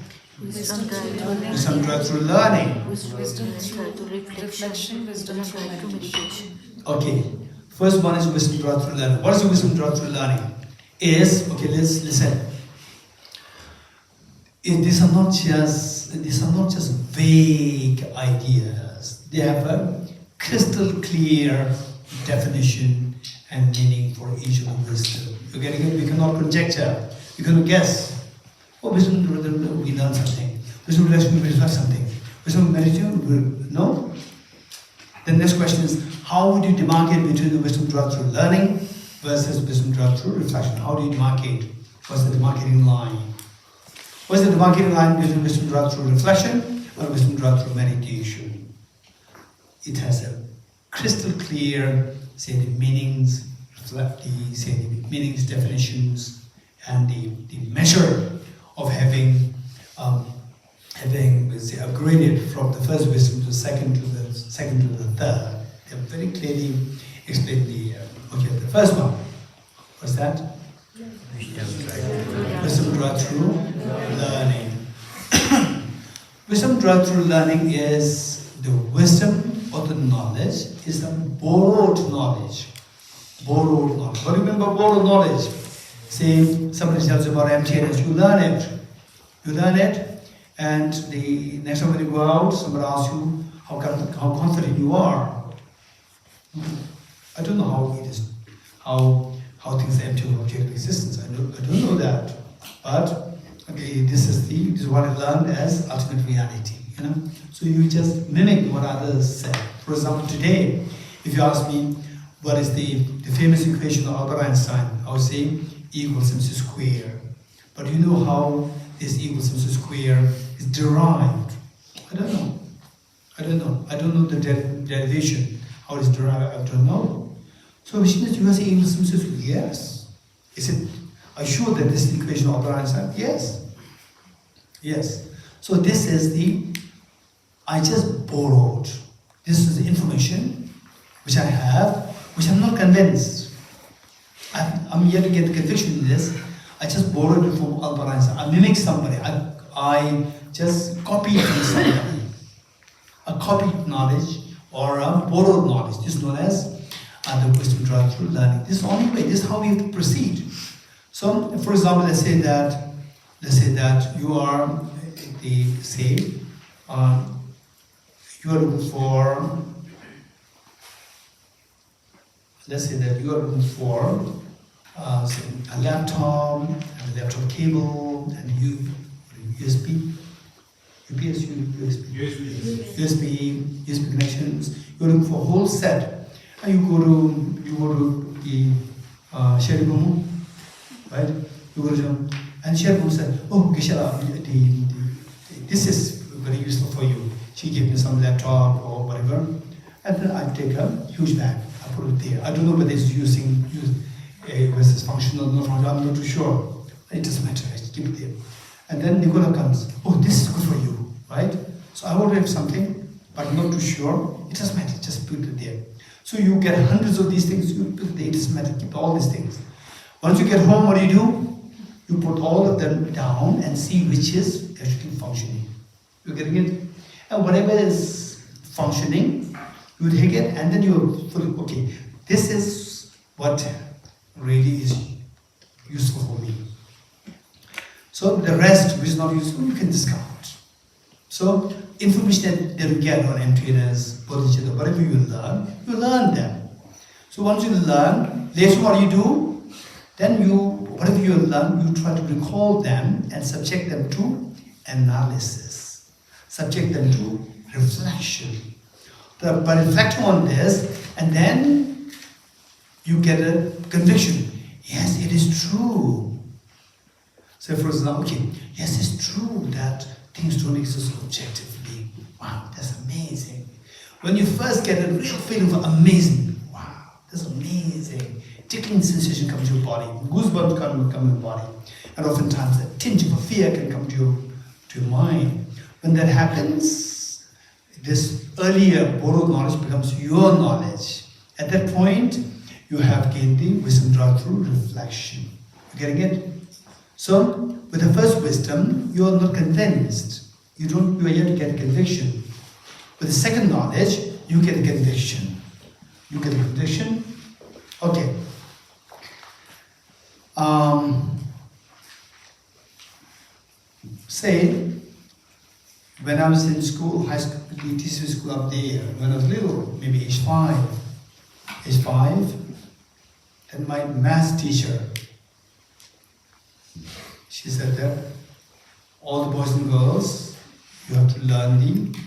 Wisdom through wisdom derived through learning. Wisdom through reflection, wisdom through meditation. Okay, first one is wisdom derived through learning. What is the wisdom derived through learning? Okay, let's listen. These are not just vague ideas. They have a crystal clear definition and meaning for each of the wisdom. You're getting it? We cannot conjecture. We cannot guess. Oh, wisdom, we learn something. Wisdom reflection, we reflect something. Wisdom meditation, no? The next question is, how would you demarcate between the wisdom derived through learning versus wisdom derived through reflection? How do you demarcate? What's the demarcating line? What's the demarcating line between wisdom derived through reflection and wisdom derived through meditation? It has a crystal clear, say the meanings, definitions, and the measure of having upgraded from the first wisdom to the second to the third. They have very clearly explained the first one. What's that? Wisdom derived through learning. Wisdom derived through learning is the wisdom or the knowledge is the borrowed knowledge. Borrowed knowledge. What do you mean by borrowed knowledge? Say somebody tells you about emptiness, you learn it. You learn it, and the next time when you go out, somebody asks you how confident you are. I don't know how it is, how things are empty of objective existence. I don't know that, but okay, this is what I learned as ultimate reality. So you just mimic what others say. For example, today, if you ask me what is the famous equation of Albert Einstein, I would say E equals mc squared. But you know how this E equals mc squared is derived? I don't know. I don't know the derivation. How it is derived, I don't know. So which means you can say E equals mc squared? Yes. Are you sure that this is the equation of Albert Einstein? Yes. Yes. So this is I just borrowed. This is the information which I have, which I'm not convinced. I'm yet to get the conviction in this. I just borrowed it from Albert Einstein. I mimic somebody. I just copied from somebody. A copied knowledge or a borrowed knowledge. This is known as the wisdom derived through learning. This is the only way. This is how we have to proceed. So, for example, let's say that you are you are looking for. Let's say that you are looking for a laptop, and a laptop cable, and USB connections. You're looking for a whole set, and you go to the sharing room, right? You go to them, and sharing room said, "Oh, Geshe, this is very useful for you." She gave me some laptop or whatever, and then I take a huge bag. I put it there. I don't know whether it's whether it's functional or not functional. I'm not too sure. It doesn't matter. I just keep it there. And then Nicola comes. Oh, this is good for you, right? So I ordered something, but I'm not too sure. It doesn't matter. Just put it there. So you get hundreds of these things. You put it there. It doesn't matter. Keep all these things. Once you get home, what do? You put all of them down and see which is actually functioning. You're getting it? And whatever is functioning, you take it and then you fully, okay, this is what really is useful for me. So the rest which is not useful, you can discard. So information that you get on emptiness, bodhicitta, whatever you learn them. So once you learn, later what do? Then whatever you learn, you try to recall them and subject them to analysis. Subject them to reflection. But reflect on this, and then you get a conviction. Yes, it is true. So for example, okay, yes, it's true that things don't exist objectively. Wow, that's amazing. When you first get a real feeling of amazing, wow, that's amazing. Tickling sensation comes to your body, goosebumps come to your body, and oftentimes a tinge of fear can come to your mind. When that happens, this earlier borrowed knowledge becomes your knowledge. At that point, you have gained the wisdom drawn through reflection. You getting it? So, with the first wisdom, you are not convinced. You are yet to get conviction. With the second knowledge, you get a conviction. You get a conviction. Okay. Say, when I was in school, high school, teaching school up there, when I was little, maybe age 5, and my math teacher, she said that all the boys and girls, you have to learn the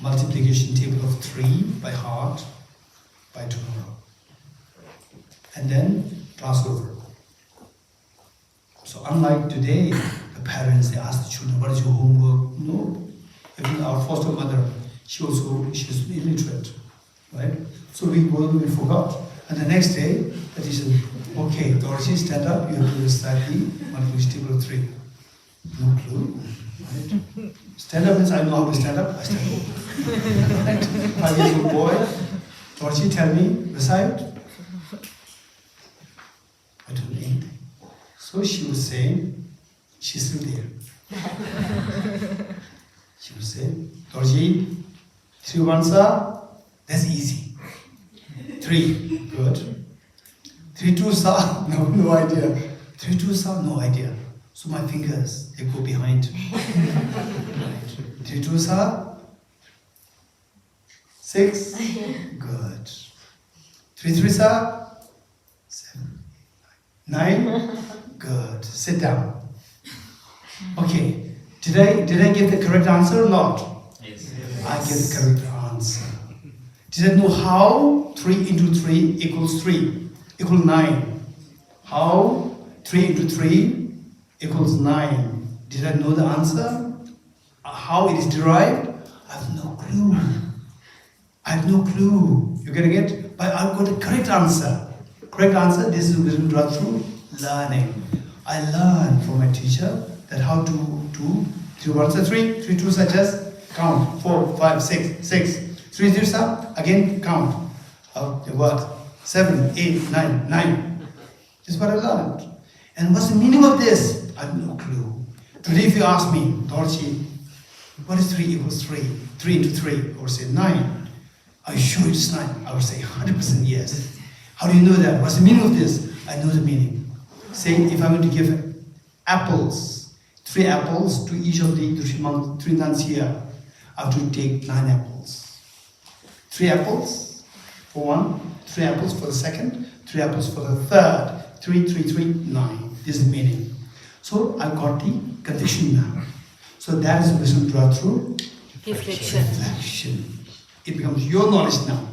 multiplication table of 3 by heart by tomorrow. And then class over. So unlike today, the parents, they ask the children, what is your homework? No. Even our foster mother, she's illiterate, right? So we forgot. And the next day, the teacher said, okay, Dorji, stand up, you have to recite the multiplication table of 3. No clue, right? Stand up means I know how to stand up, I stand up. Right? 5-year-old boy, Dorji, tell me, recite. I don't know anything. So she was saying, she's still there. She was saying, Dorji, 3 ones are, that's easy. 3, good. 3 twos are, no idea. 3 twos are, no idea. So my fingers, they go behind. Right. 3 twos are, 6, good. 3 threes are, 7, 9, good. Sit down. Okay. Did I get the correct answer or not? Yes. I get the correct answer. Did I know how 3 into 3 equals 3 equals 9? How 3 into 3 equals 9? Did I know the answer? How it is derived? I have no clue. I have no clue. You getting it? But I've got the correct answer. Correct answer, this is wisdom drawn through learning. I learned from my teacher that how to do 3 ones are 3, 3 twos are just count 4, 5, 6, 3 threes are again count. What? 7, 8, 9, 9. This is what I learned. And what's the meaning of this? I have no clue. Today if you ask me, Dorji, what is 3 equals 3? 3 into 3, or say 9. Are you sure it's 9? I would say 100% yes. How do you know that? What's the meaning of this? I know the meaning. Say if I'm going to give apples, 3 apples to each of the 3 nuns here, I have to take 9 apples. 3 apples for one, 3 apples for the second, 3 apples for the third, 3, 3, 3, 9. This is the meaning. So I got the condition now. So that is wisdom drawn through reflection. It becomes your knowledge now.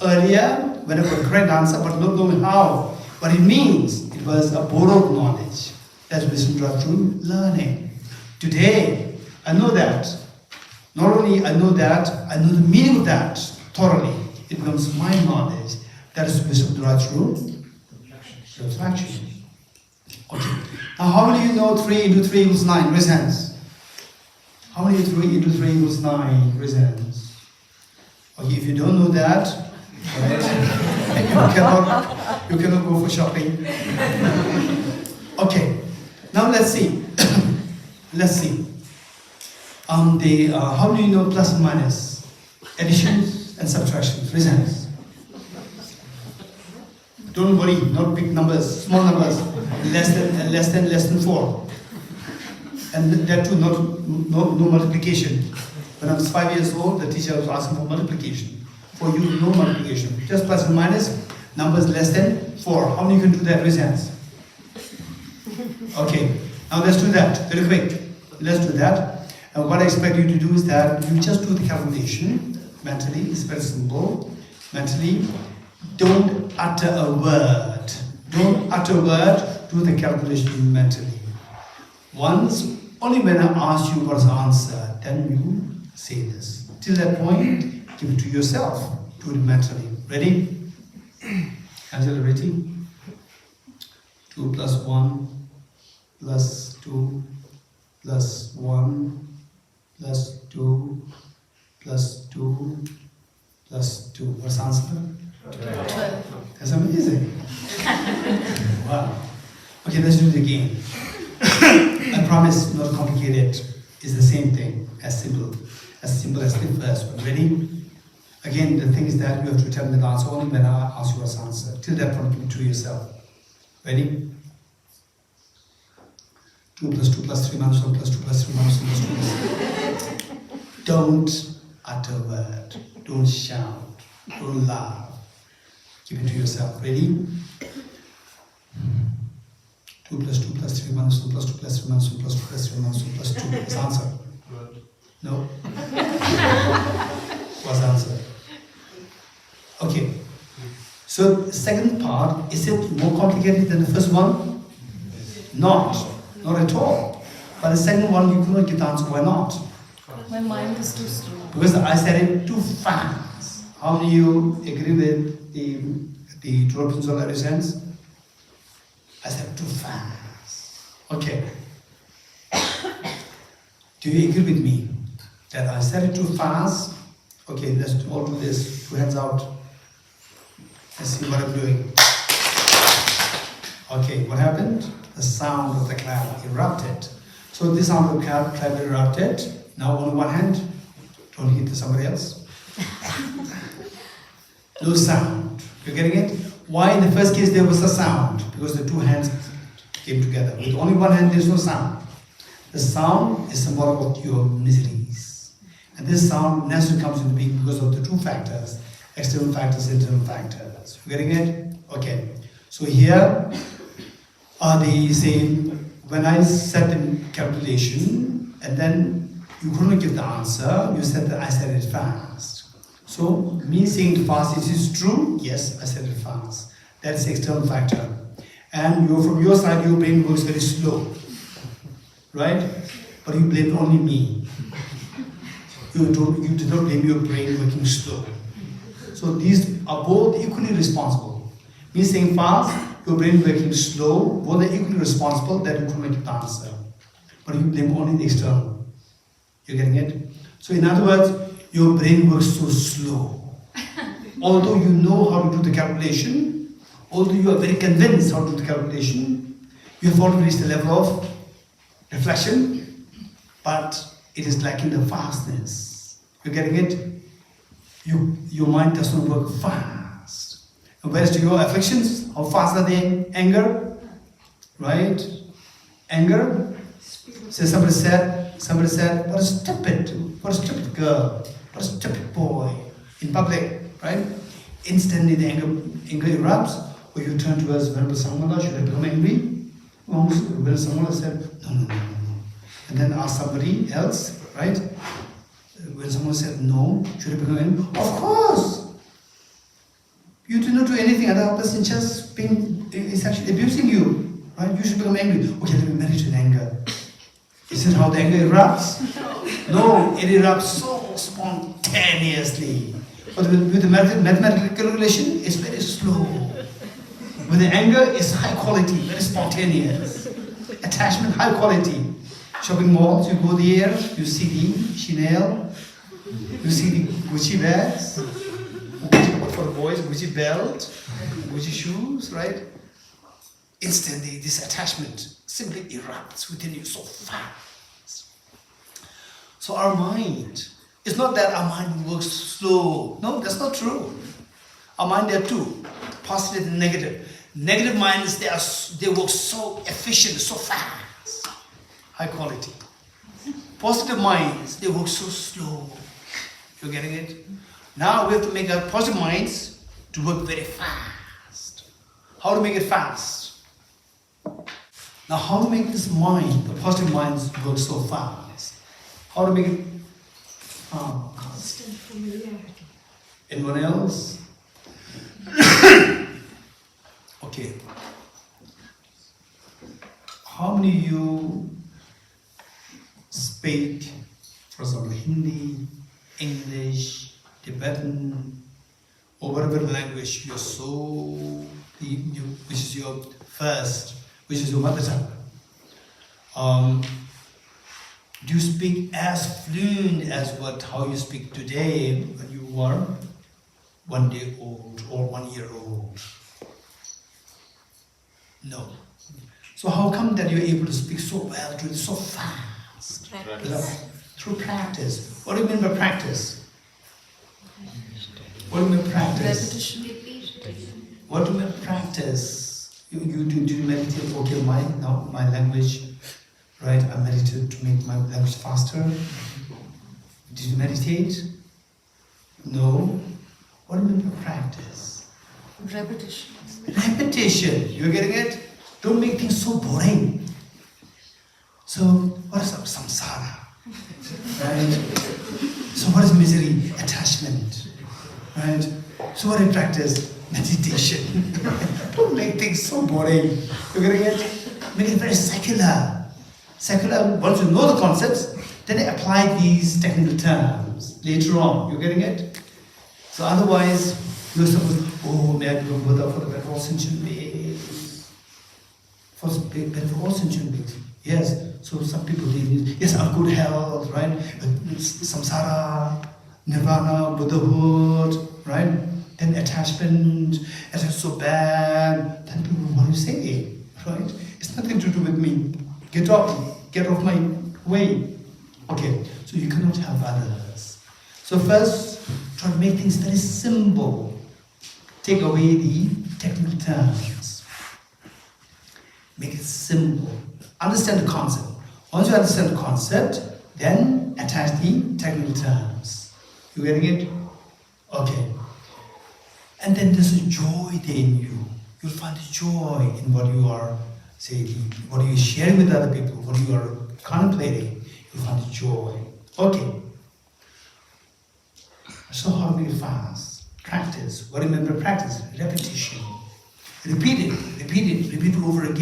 Earlier, when I got the correct answer, but not knowing how, what it means, it was a borrowed knowledge. That's wisdom drawn through learning. Today, I know that. Not only I know that, I know the meaning of that thoroughly. It becomes my knowledge. That is wisdom drawn through reflection. Okay. Now, how many of you know 3 into 3 equals 9? Raise hands. How many 3 into 3 equals 9? Raise hands. Okay, if you don't know that, right, you cannot go for shopping. Okay. Now let's see. Let's see. How do you know plus and minus? Additions and subtractions. Raise hands. Don't worry, not big numbers, small numbers, less than 4. And that too, no multiplication. When I was 5 years old, the teacher was asking for multiplication. For you, no multiplication. Just plus and minus, numbers less than 4. How many can do that? Raise hands. Okay, now let's do that very quick. Let's do that. And what I expect you to do is that you just do the calculation mentally. It's very simple. Mentally, don't utter a word. Don't utter a word. Do the calculation mentally. Only when I ask you what's the answer, then you say this. Till that point, give it to yourself. Do it mentally. Ready? Angela, ready? 2 plus 1 plus 2 plus 1 plus 2 plus 2 plus 2. What's the answer? 12. That's amazing. Wow. Okay, let's do it again. I promise, not complicated. It's the same thing, as simple as the first one. Ready? Again, the thing is that you have to tell me the answer only when I ask you what's the answer. Till that point, give it to yourself. Ready? 2 plus 2 plus 3 minus 1 plus 2 plus 3 minus 1 plus 2 plus 3. Don't utter a word. Don't shout. Don't laugh. Give it to yourself. Ready? 2 plus 2 plus 3 minus 1 plus 2 plus 3 minus 1 plus 2 plus 3 minus 1 plus 2. What's the answer? Good. No? What's the answer? Okay. So, the second part, is it more complicated than the first one? Not at all. But the second one, you couldn't get the answer. Why not? My mind is too slow. Because I said it too fast. How do you agree with the principle that sense? I said too fast. Okay. Do you agree with me that I said it too fast? Okay, let's all do this. 2 hands out. Let's see what I'm doing. Okay, what happened? The sound of the clap erupted. So this sound of the clap erupted. Now only one hand. Don't hit somebody else. No sound. You're getting it? Why in the first case there was a sound? Because the 2 hands came together. With only one hand there's no sound. The sound is symbolic of your miseries. And this sound naturally comes into being because of the 2 factors. External factors, internal factors. You getting it? Okay. So here are the same. When I said the calculation and then you couldn't give the answer, you said that I said it fast. So me saying it fast, is this true? Yes, I said it fast. That's the external factor. And from your side, your brain works very slow. Right? But you blame only me. You did not blame your brain working slow. So these are both equally responsible. Me saying fast, your brain working slow, both are equally responsible that you couldn't make the answer. But you blame only the external. You're getting it? So in other words, your brain works so slow. Although you know how to do the calculation, although you are very convinced how to do the calculation, you have already reached the level of reflection, but it is lacking the fastness. You're getting it? Your mind does not work fast. And whereas to your afflictions, how fast are they? Anger, right? Anger. So somebody said, what a stupid girl, what a stupid boy in public, right? Instantly the anger erupts, or you turn towards Venerable Samala, should I become angry? Venerable Samala said, no. And then ask somebody else, right? When someone said no, should I become angry? Of course! You do not do anything, other person just is actually abusing you, right? You should become angry. Okay, let me manage with anger. Is it how the anger erupts? No, it erupts so spontaneously. But with the mathematical calculation, it's very slow. With the anger, it's high quality, very spontaneous. Attachment, high quality. Shopping malls, you go there, you see the Chanel, you see the Gucci bags, for the boys, Gucci belt, Gucci shoes, right? Instantly, this attachment simply erupts within you so fast. So our mind, it's not that our mind works slow. No, that's not true. Our mind, there are 2, positive and negative. Negative minds, they work so efficient, so fast, high quality. Positive minds, they work so slow. You're getting it? Now we have to make our positive minds to work very fast. How to make it fast? Now how to make this mind, the positive minds, work so fast? How to make it Constant familiarity. Anyone else? Okay. How many of you speak, for example, Hindi, English, Tibetan, or whatever language you're which is your first, which is your mother tongue. Do you speak as fluent as how you speak today when you were 1 day old or 1 year old? No. So how come that you're able to speak so well, do it so fast? Practice. Through practice. What do you mean by practice? What do you mean by practice? Repetition. What do you mean by practice? Do you meditate? Okay, my language, right? I meditate to make my language faster. Did you meditate? No. What do you mean by practice? Repetition. Repetition. You're getting it? Don't make things so boring. So, what is samsara? Right? So, what is misery? Attachment. Right? So, what do you practice? Meditation. Don't make things so boring. You're getting it? Make it very secular. Secular, once you know the concepts, then apply these technical terms later on. You're getting it? So, otherwise, you're supposed, may I become Buddha for the better all sentient beings? For the better all sentient beings. Yes, so some people need, yes, our good health, right? Samsara, nirvana, Buddhahood, right? Then attachment is so bad. Then people, what do you say, right? It's nothing to do with me. Get off my way. Okay, so you cannot help others. So first, try to make things very simple. Take away the technical terms. Make it simple. Understand the concept. Once you understand the concept, then attach the technical terms. You getting it? Okay. And then there's a joy there in you. You'll find the joy in what you are saying, what you are sharing with other people, what you are contemplating. You'll find the joy. Okay. So how do we fast? Practice. What do you mean by practice? Repetition. Repeat it over and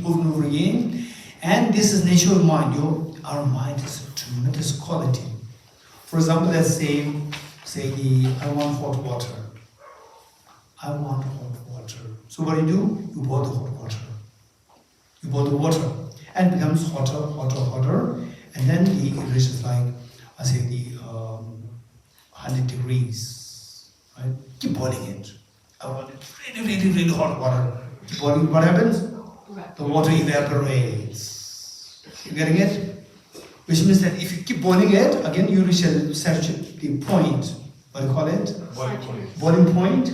over again. And this is nature of mind. Our mind is a tremendous quality. For example, let's say I want hot water. I want hot water. So what do? You boil the hot water. You boil the water. And it becomes hotter. And then it reaches like, 100 degrees. Right? Keep boiling it. I want it really hot water. Keep boiling. What happens? The water evaporates. You getting it? Which means that if you keep boiling it, again you reach the point. What do you call it? Boiling point. Boiling point.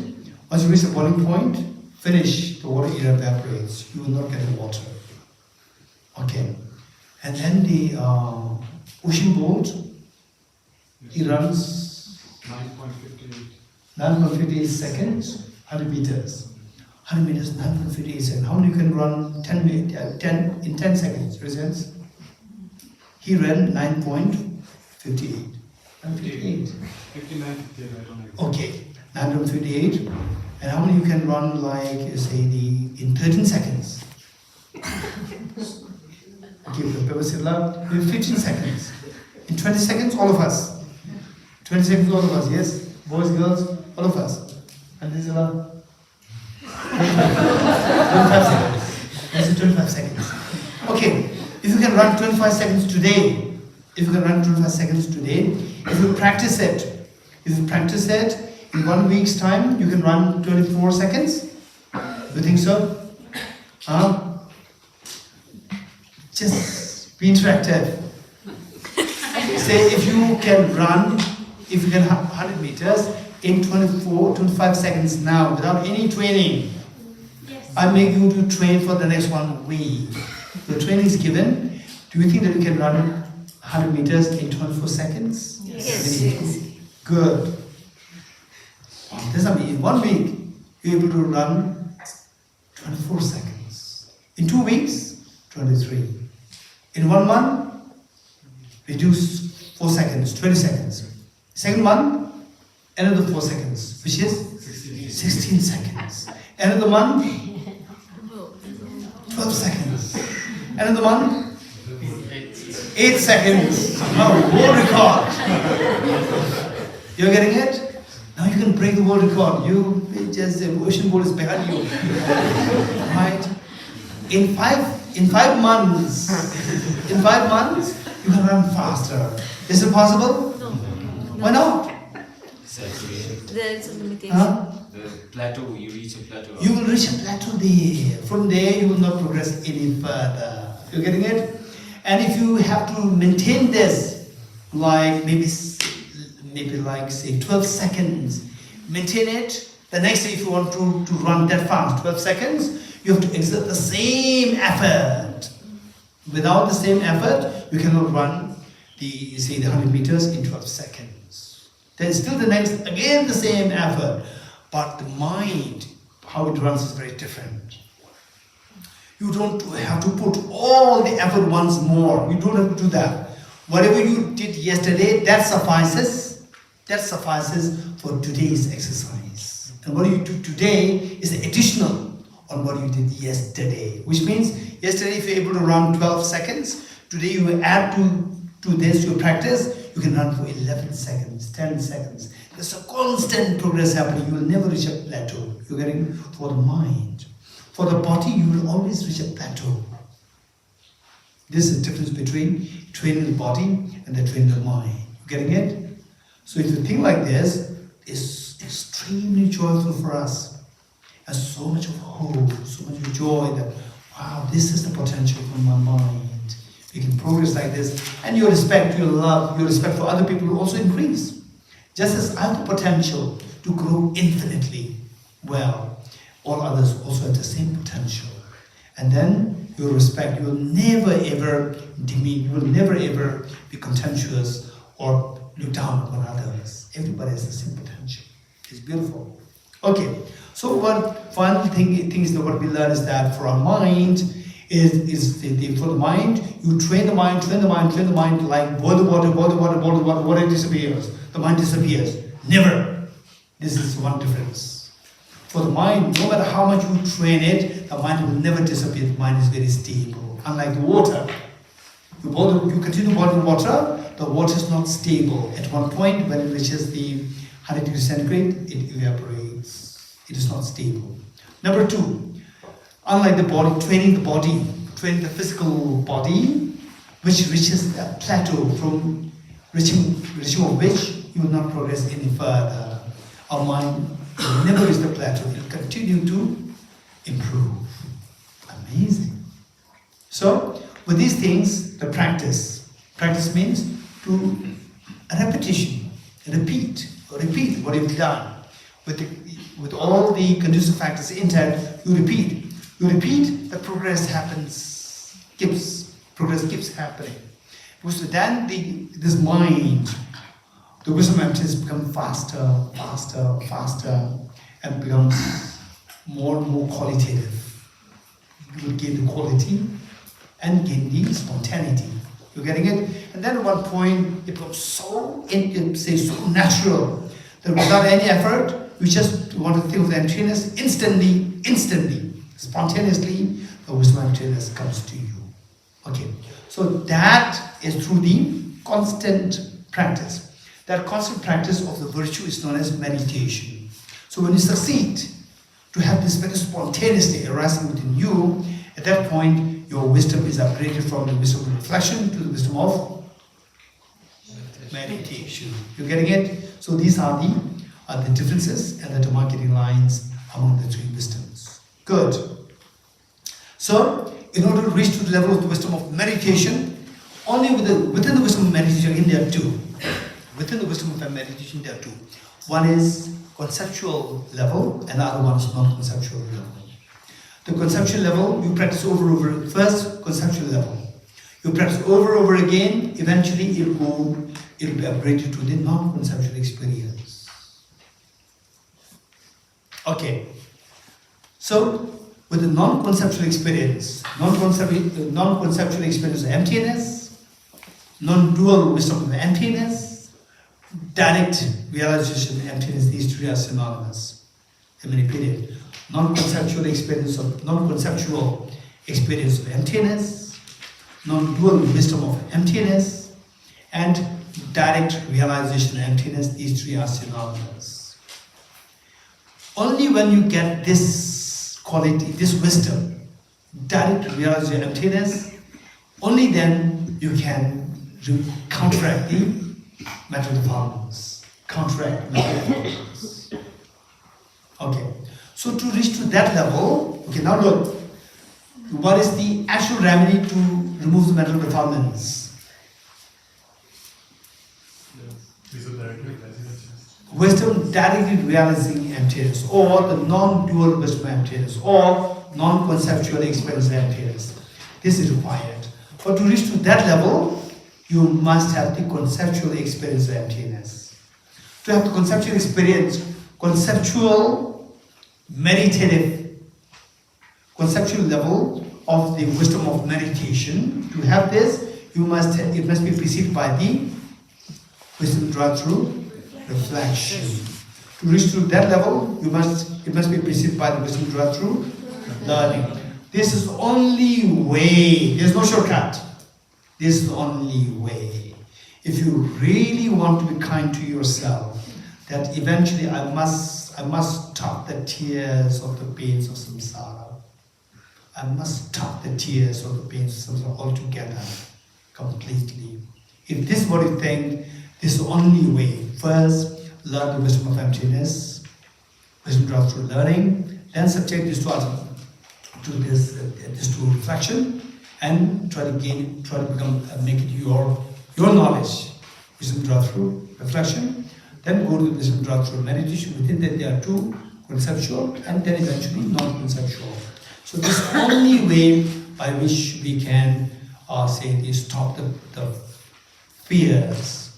Once you reach the boiling point, finish. The water evaporates. You will not get the water. Okay. And then the ocean boat, he runs 9.58 seconds, 100 meters. 100 meters, 9.58 seconds. How many you can run in 10 seconds? Results? He ran 9.58. 9.58. 59, I don't know. Okay, 9.58. And how many you can run in 13 seconds? Okay, in 15 seconds. In 20 seconds, all of us. 20 seconds, all of us, yes? Boys, girls, all of us. And this is about 25 seconds. This is 25 seconds. Okay, if you can run 25 seconds today, if you practice it, in 1 week's time, you can run 24 seconds. You think so? Just be interactive. Say if you can run 100 meters in 25 seconds now without any training, Yes. I make you to train for the next 1 week. The training is given. Do you think that you can run 100 meters in 24 seconds? Yes. Good. This means in 1 week, you're able to run 24 seconds. In 2 weeks, 23. In 1 month, reduce 4 seconds, 20 seconds. Second month, another 4 seconds, which is 16 seconds. Another month, 12 seconds. Another month, 8 seconds. Now, world record. You're getting it? Now you can break the world record. The ocean ball is behind you. Right? In 5 months, you can run faster. Is it possible? No. Why not? There is a limitation. Huh? The plateau, you reach a plateau. You will reach a plateau there. From there, you will not progress any further. You're getting it? And if you have to maintain this, like maybe like say 12 seconds, maintain it. The next day, if you want to run that fast, 12 seconds, you have to exert the same effort. Without the same effort, you cannot run the 100 meters in 12 seconds. Then still again the same effort. But the mind, how it runs is very different. You don't have to put all the effort once more. You don't have to do that. Whatever you did yesterday, that suffices. That suffices for today's exercise. And what you do today is additional on what you did yesterday. Which means yesterday if you're able to run 12 seconds, today you will add to this your practice, you can run for 11 seconds, 10 seconds. There's a constant progress happening. You will never reach a plateau. You're getting for the mind. For the body, you will always reach a plateau. This is the difference between training the body and the training the mind. You getting it? So if you think like this, it's extremely joyful for us. And so much of hope, so much of joy that, wow, this is the potential from my mind. You can progress like this. And your respect, your love, your respect for other people will also increase. Just as I have the potential to grow infinitely, well, all others also have the same potential. And then your respect, you will never ever demean, you will never ever be contemptuous or look down upon others. Everybody has the same potential. It's beautiful. Okay, so what final thing is that what we learn is that for our mind, for the mind, you train the mind like boil the water disappears. The mind disappears. Never. This is one difference. For the mind, no matter how much you train it, the mind will never disappear. The mind is very stable. Unlike the water. You continue boiling water, the water is not stable. At one point, when it reaches the 100 degrees centigrade, it evaporates. It is not stable. Number 2, unlike the body, training the physical body, which reaches a plateau from reaching of which you will not progress any further. Our mind will never reach the plateau. It will continue to improve. Amazing. So, with these things, the practice means to a repetition, repeat what you've done. With all the conducive factors intact, you repeat, the progress keeps happening. Because then this mind, the wisdom of emptiness becomes faster, and becomes more and more qualitative. You will gain the quality and gain the spontaneity. You're getting it? And then at one point, it becomes so natural that without any effort, you just want to think of the emptiness instantly, spontaneously, the wisdom of emptiness comes to you. Okay, so that is through the constant practice. That constant practice of the virtue is known as meditation. So when you succeed to have this very spontaneously arising within you, at that point, your wisdom is upgraded from the wisdom of reflection to the wisdom of meditation. You're getting it? So these are the differences and the demarcating lines among the three wisdoms. Good. So, in order to reach to the level of the wisdom of meditation, only within the wisdom of meditation, again there are two. Within the wisdom of meditation, there are two. One is conceptual level, and the other one is non-conceptual level. The conceptual level, you practice over. First, conceptual level. You practice over again, eventually it will be upgraded to the non-conceptual experience. Okay. So, with the non-conceptual experience, non-conceptual experience of emptiness, non-dual wisdom of emptiness, direct realization of emptiness, these three are synonymous. Period. Non-conceptual experience of emptiness, non-dual wisdom of emptiness, and direct realization of emptiness. These three are synonymous. Only when you get this quality, this wisdom, direct realization of emptiness, only then you can counteract the mental defilements. Counteract mental defilements. Okay. So to reach to that level, okay, now look, what is the actual remedy to remove the mental defilements? Wisdom directly realizing emptiness, or the non-dual wisdom of emptiness, or non-conceptual experience of emptiness. This is required. But to reach to that level, you must have the conceptual experience of emptiness. To have the conceptual experience, conceptual, meditative, conceptual level of the wisdom of meditation, to have this, it must be preceded by the wisdom drawn through reflection. To reach to that level, it must be preceded by the wisdom drawn through learning. This is the only way. There's no shortcut. This is the only way. If you really want to be kind to yourself, that eventually I must stop the tears of the pains of samsara. I must stop the tears of the pains of samsara altogether, completely. If this is what you think, this is the only way. First, learn the wisdom of emptiness, wisdom drawn through learning, then subject this to reflection, and try to make it your knowledge. Wisdom drawn through reflection, then go to wisdom drawn through meditation. Within that there are two, conceptual and then eventually non-conceptual. So this is the only way by which we can stop the fears,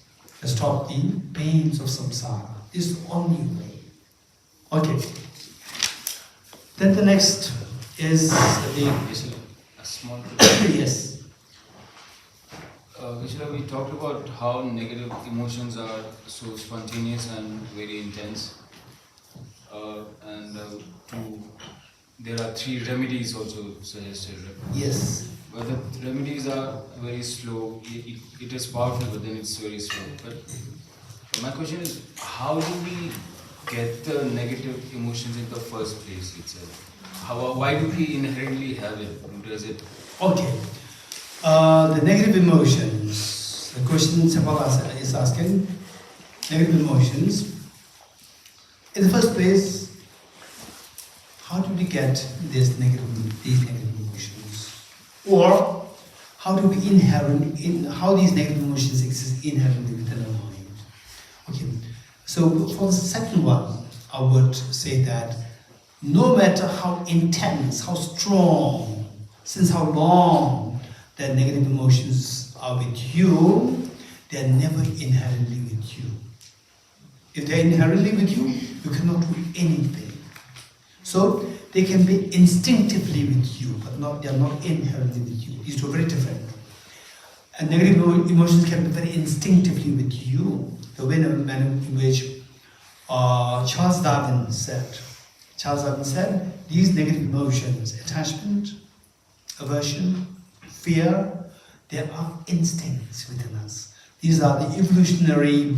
stop the pains of samsara. This is the only way. Okay. Then the next is a small yes. Geshe, we talked about how negative emotions are so spontaneous and very intense. There are 3 remedies also suggested, right? Yes. But the remedies are very slow. It is powerful, but then it's very slow. But my question is, how do we get the negative emotions in the first place itself? Why do we inherently have it? Does it? Okay. The negative emotions. The question Sabala is asking. Negative emotions. In the first place, how do we get these negative emotions? Or how do we how these negative emotions exist inherently within our mind? Okay. So for the second one, I would say that no matter how intense, how strong, since how long the negative emotions are with you, they're never inherently with you. If they're inherently with you, you cannot do anything. So they can be instinctively with you, but they are not inherently with you. These two are very different. And negative emotions can be very instinctively with you. The way in which Charles Darwin said, these negative emotions, attachment, aversion, fear, they are instincts within us. These are the evolutionary.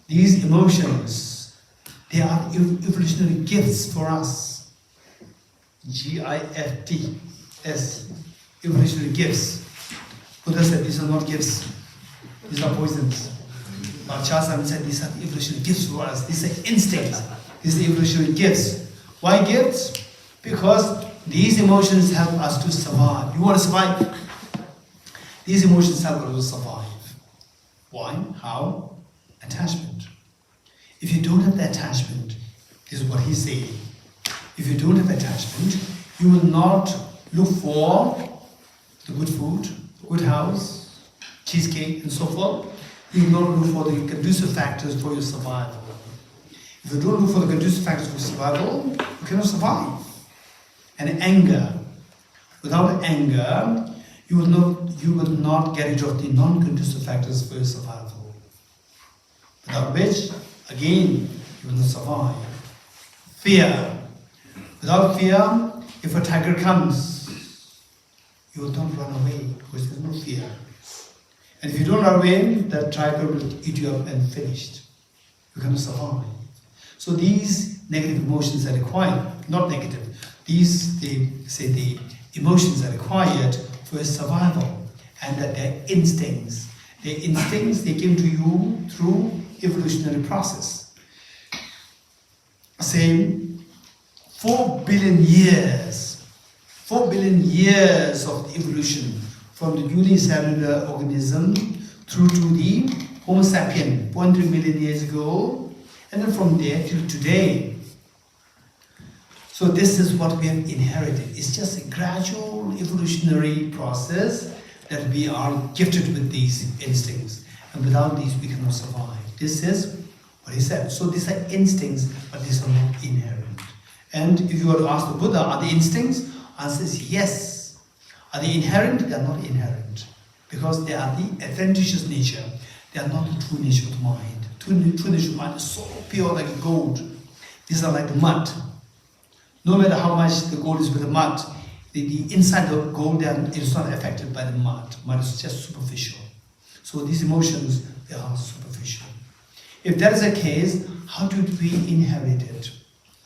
These emotions. They are evolutionary gifts for us. GIFTS, evolutionary gifts. Buddha said these are not gifts. These are poisons. But Charles said these are evolutionary gifts for us. These are instincts. These are evolutionary gifts. Why gifts? Because these emotions help us to survive. You want to survive? These emotions help us to survive. Why? How? Attachment. If you don't have the attachment, this is what he's saying. If you don't have attachment, you will not look for the good food, good house, cheesecake, and so forth. You will not look for the conducive factors for your survival. If you don't look for the conducive factors for survival, you cannot survive. And anger. Without anger, you will not get rid of the non-conducive factors for your survival. Without which, again, you will not survive. Fear. Without fear, if a tiger comes, you will not run away because there's no fear. And if you don't run away, that tiger will eat you up and finished. You cannot survive. So these negative emotions are required, not negative. These, the emotions are required for survival, and that they're instincts. They're instincts, they came to you through evolutionary process. Say, 4 billion years of evolution from the unicellular organism through to the Homo sapien, 0.3 million years ago, and then from there till today. So this is what we have inherited. It's just a gradual evolutionary process that we are gifted with these instincts. And without these we cannot survive. This is what he said. So these are instincts, but these are not inherent. And if you were to ask the Buddha, are they instincts? Answer is yes. Are they inherent? They are not inherent. Because they are the adventitious nature. They are not the true nature of the mind. True nature of mind is so pure like gold. These are like the mud. No matter how much the gold is with the mud, the inside of the gold is not affected by the mud. Mud is just superficial. So these emotions, they are superficial. If that is the case, how did we inherit it?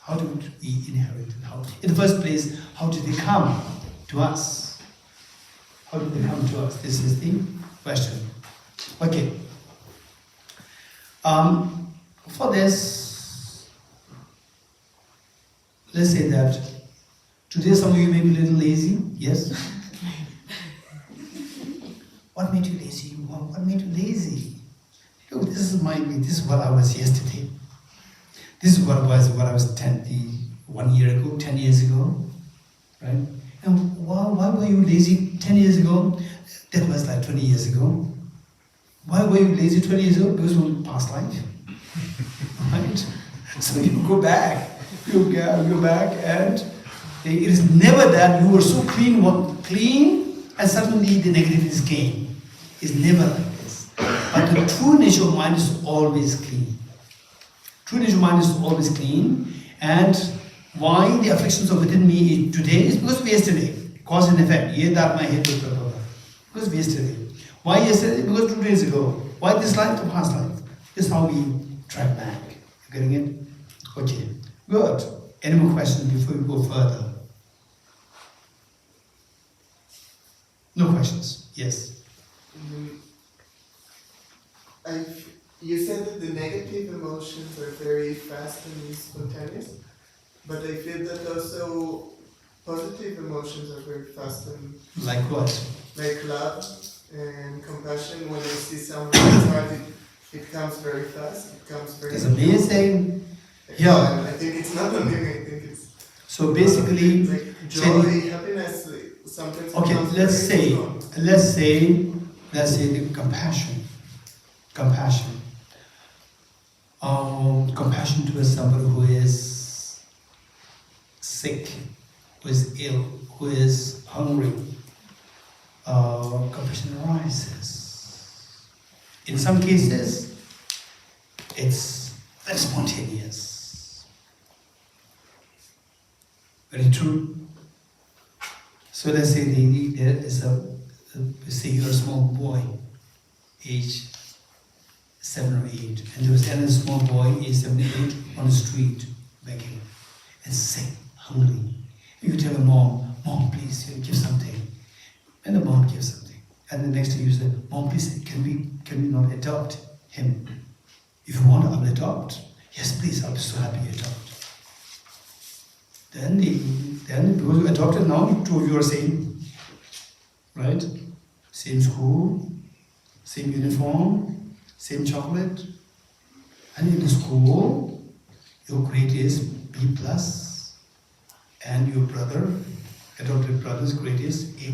How did we inherit it? In the first place, how did they come to us? How did they come to us? This is the question. Okay. For this, let's say that today some of you may be a little lazy. Yes? What made you lazy? What made you lazy? Look, this is what I was yesterday. This is what I was 1 year ago, 10 years ago, right? And why were you lazy 10 years ago? That was like 20 years ago. Why were you lazy 20 years ago? Because of past life, right? So you go back, and it is never that you were so clean, and suddenly the negativity came. It's never like this. But the true nature of mind is always clean. True nature of mind is always clean, and why the afflictions are within me today is because of yesterday. Cause and effect. Because of yesterday. Why yesterday? Because 2 days ago. Why this life? The past life. This is how we track back. You getting it? Okay. Good. Any more questions before we go further? No questions? Yes. You said that the negative emotions are very fast and spontaneous, but I feel that also positive emotions are very fast and... Like what? Like love and compassion. When I see something that's hard, it comes very fast. It comes very... It's amazing. Yeah. I think it's not only me, I think it's... So basically... like joy, happiness, sometimes... Okay, let's say the compassion. Compassion. Compassion towards somebody who is sick, who is ill, who is hungry. Compassion arises. In some cases, it's very spontaneous. Very true. So let's say there is say you're a small boy, age 7 or 8, and there was another small boy, age 7 or 8, on the street begging and sick, hungry. And you tell the mom, please give something. And the mom gives something. And the next day you say, Mom, please, can we not adopt him? If you want, I will adopt. Yes, please, I'll be so happy you adopt. Then because you adopted now, two of you are same, right? Same school, same uniform, same chocolate. And in the school, your grade is B+, and your brother, adopted brother's grade is A+,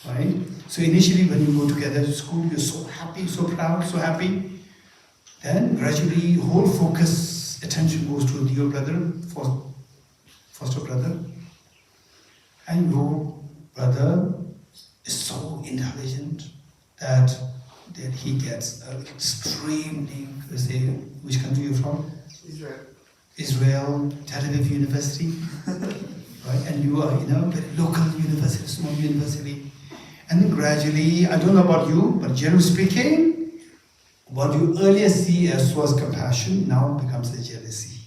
right? So initially when you go together to school, you're so happy, so proud, so happy. Then gradually whole focus, attention goes to your brother, foster brother. And your brother is so intelligent that then he gets extremely, say, which country you're from? Israel, Tel Aviv University, right? And you are, very local university, small university. And then gradually, I don't know about you, but generally speaking, what you earlier see as was compassion now becomes a jealousy.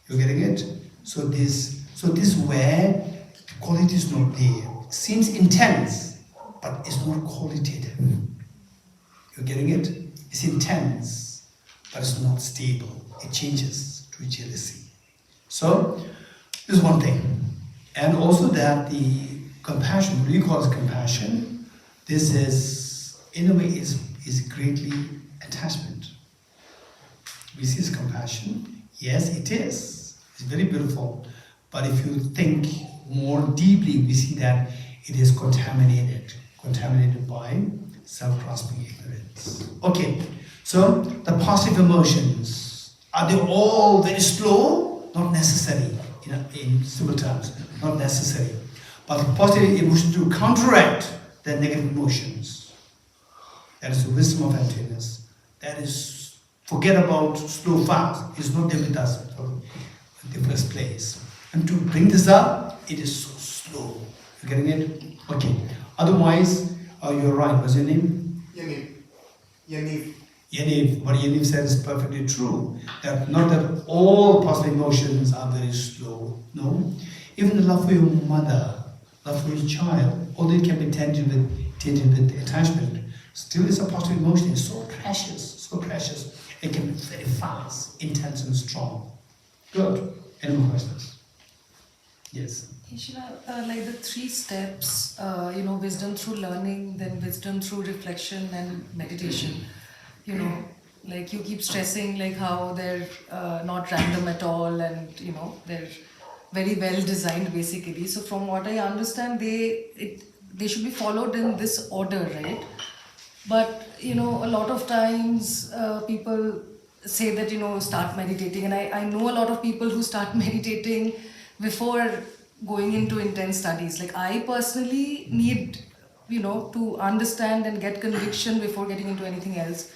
You're getting it? So this where the quality is not there. Seems intense, but it's not qualitative. You're getting it? It's intense, but it's not stable. It changes to jealousy. So this is one thing. And also that the compassion, what you call as compassion, this is, in a way, is greatly attachment. We see as compassion. Yes, it is. It's very beautiful. But if you think more deeply, we see that it is contaminated by self-grasping ignorance. Okay, so the positive emotions, are they all very slow? Not necessary, in simple terms, not necessary. But the positive emotions do counteract the negative emotions. That is the wisdom of emptiness. That is, forget about slow fast. It's not there with us in the first place. And to bring this up, it is so slow. You getting it? Okay. Otherwise, you're right. What's your name? Yaniv. Yaniv. What Yaniv said is perfectly true. That not that all positive emotions are very slow. No. Even the love for your mother, love for your child, although it can be tainted with attachment, still is a positive emotion. It's so precious, so precious. It can be very fast, intense and strong. Good. Any more questions? Yes. Ishila, like the 3 steps, wisdom through learning, then wisdom through reflection and meditation. Like you keep stressing like how they're not random at all, and they're very well designed basically. So from what I understand, they should be followed in this order, right? But a lot of times people say that start meditating, and I know a lot of people who start meditating before going into intense studies. Like I personally need to understand and get conviction before getting into anything else.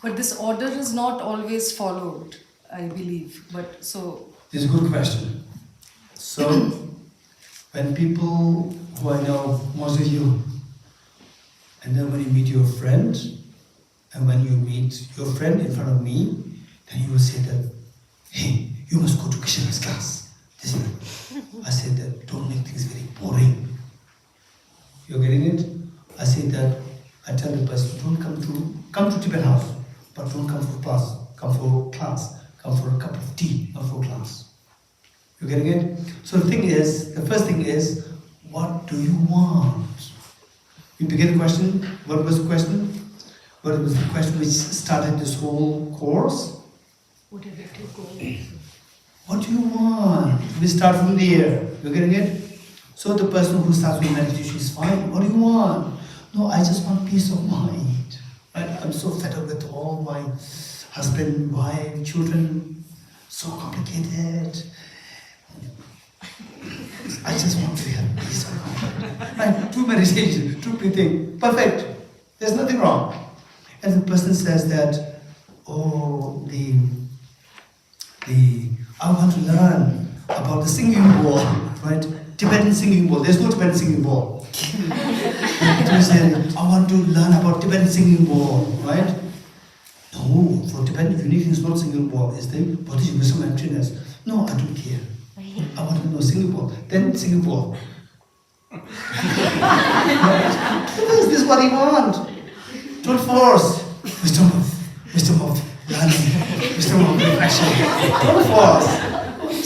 But this order is not always followed, I believe. But so this is a good question. So when people who I know, most of you, and then when you meet your friend, and when you meet your friend in front of me, then you will say that, hey, you must go to Krishna's class. I said that don't make things very boring. You're getting it? I say that, I tell the person, don't come to Tibetan house, but don't come for class. Come for class. Come for a cup of tea, not for class. You're getting it? So the first thing is, what do you want? You begin the question. What was the question? What was the question which started this whole course? Whatever to go. What do you want? We start from there. You're getting it? So the person who starts with meditation is fine. What do you want? No, I just want peace of mind. I'm so fed up with all my husband, wife, children. So complicated. I just want to have peace of mind. Right? True meditation, true breathing. Perfect. There's nothing wrong. And the person says that, oh, I want to learn about the singing bowl, right? Tibetan singing bowl. There's no Tibetan singing bowl. I want to learn about Tibetan singing bowl, right? No, for Tibetan unity is not singing bowl. It's the body wisdom emptiness. No, I don't care. I want to know singing bowl. Then singing bowl. Right? Is this what you want? Don't force. Wisdom of learning, wisdom of reflection. Don't force.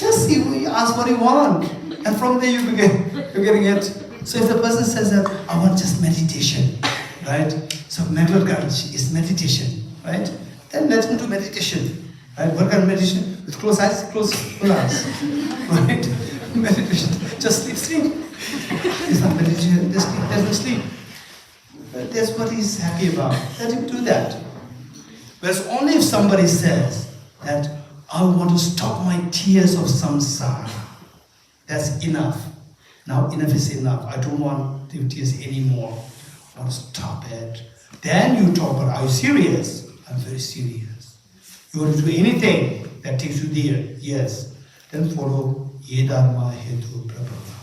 Just see, you ask what you want. And from there you begin. You're getting it? So if the person says that, I want just meditation, right? So Meghalgarj is meditation, right? Then let's go to meditation. Right? What kind of meditation? With closed eyes, close eyes. Right? Meditation. Just sleep. It's not meditation, just sleep, there's no sleep. But that's what he's happy about. Let him do that. Whereas only if somebody says that I want to stop my tears of samsara, that's enough. Now enough is enough. I don't want the tears anymore. I want to stop it. Then you talk about, are you serious? I'm very serious. You want to do anything that takes you there? Yes. Then follow Ye Dharma Hetu Prabhava.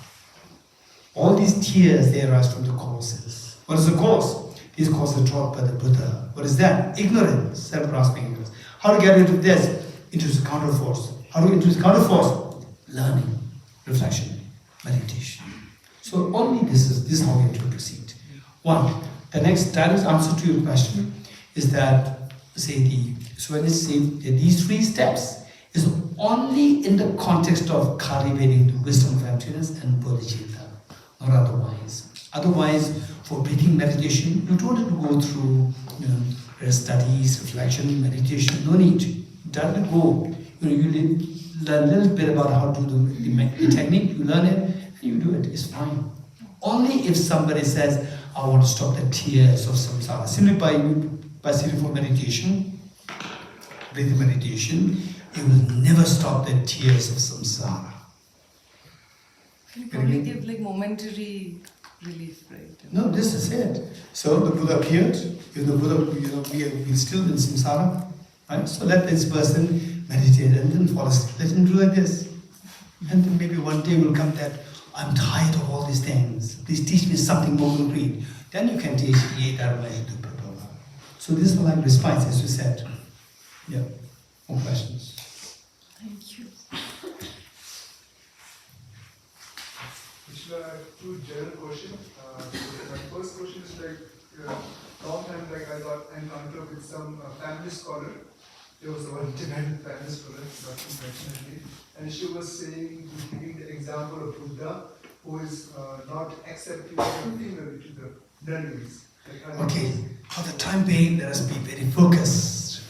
All these tears, they arise from the causes. What is the cause? These causes are taught by the Buddha. What is that? Ignorance, self-grasping ignorance. How to get rid of this? Introduce the counter force. How do we introduce counter force? Learning, reflection, meditation. So only this is how we have to proceed. One, the next direct answer to your question is that when it's saying that these 3 steps is only in the context of cultivating the wisdom of emptiness and bodhicitta, not otherwise. Otherwise, for breathing meditation, you don't have to go through studies, reflection, meditation. No need. You directly go. You learn a little bit about how to do the technique. You learn it and you do it. It's fine. Only if somebody says, "I want to stop the tears of samsara," simply by sitting for meditation, breathing meditation, it will never stop the tears of samsara. You probably give like momentary relief, right? No, this is it. So the Buddha appeared. If the Buddha, we're still in samsara, right? So let this person meditate and then fall asleep. Let him do like this. And then maybe one day will come that, I'm tired of all these things. Please teach me something more concrete. Then you can teach Ye Dharma Hetu Prabhava. So this is like response, as you said. Yeah. More questions? Thank you. Vishnu, I have 2 general questions. My first question is long time I got encounter with some family scholar. There was one Tibetan family scholar, unfortunately, and she was giving the example of Buddha, who is not accepting the female to the nunneries. Okay, for the time being, let us be very focused.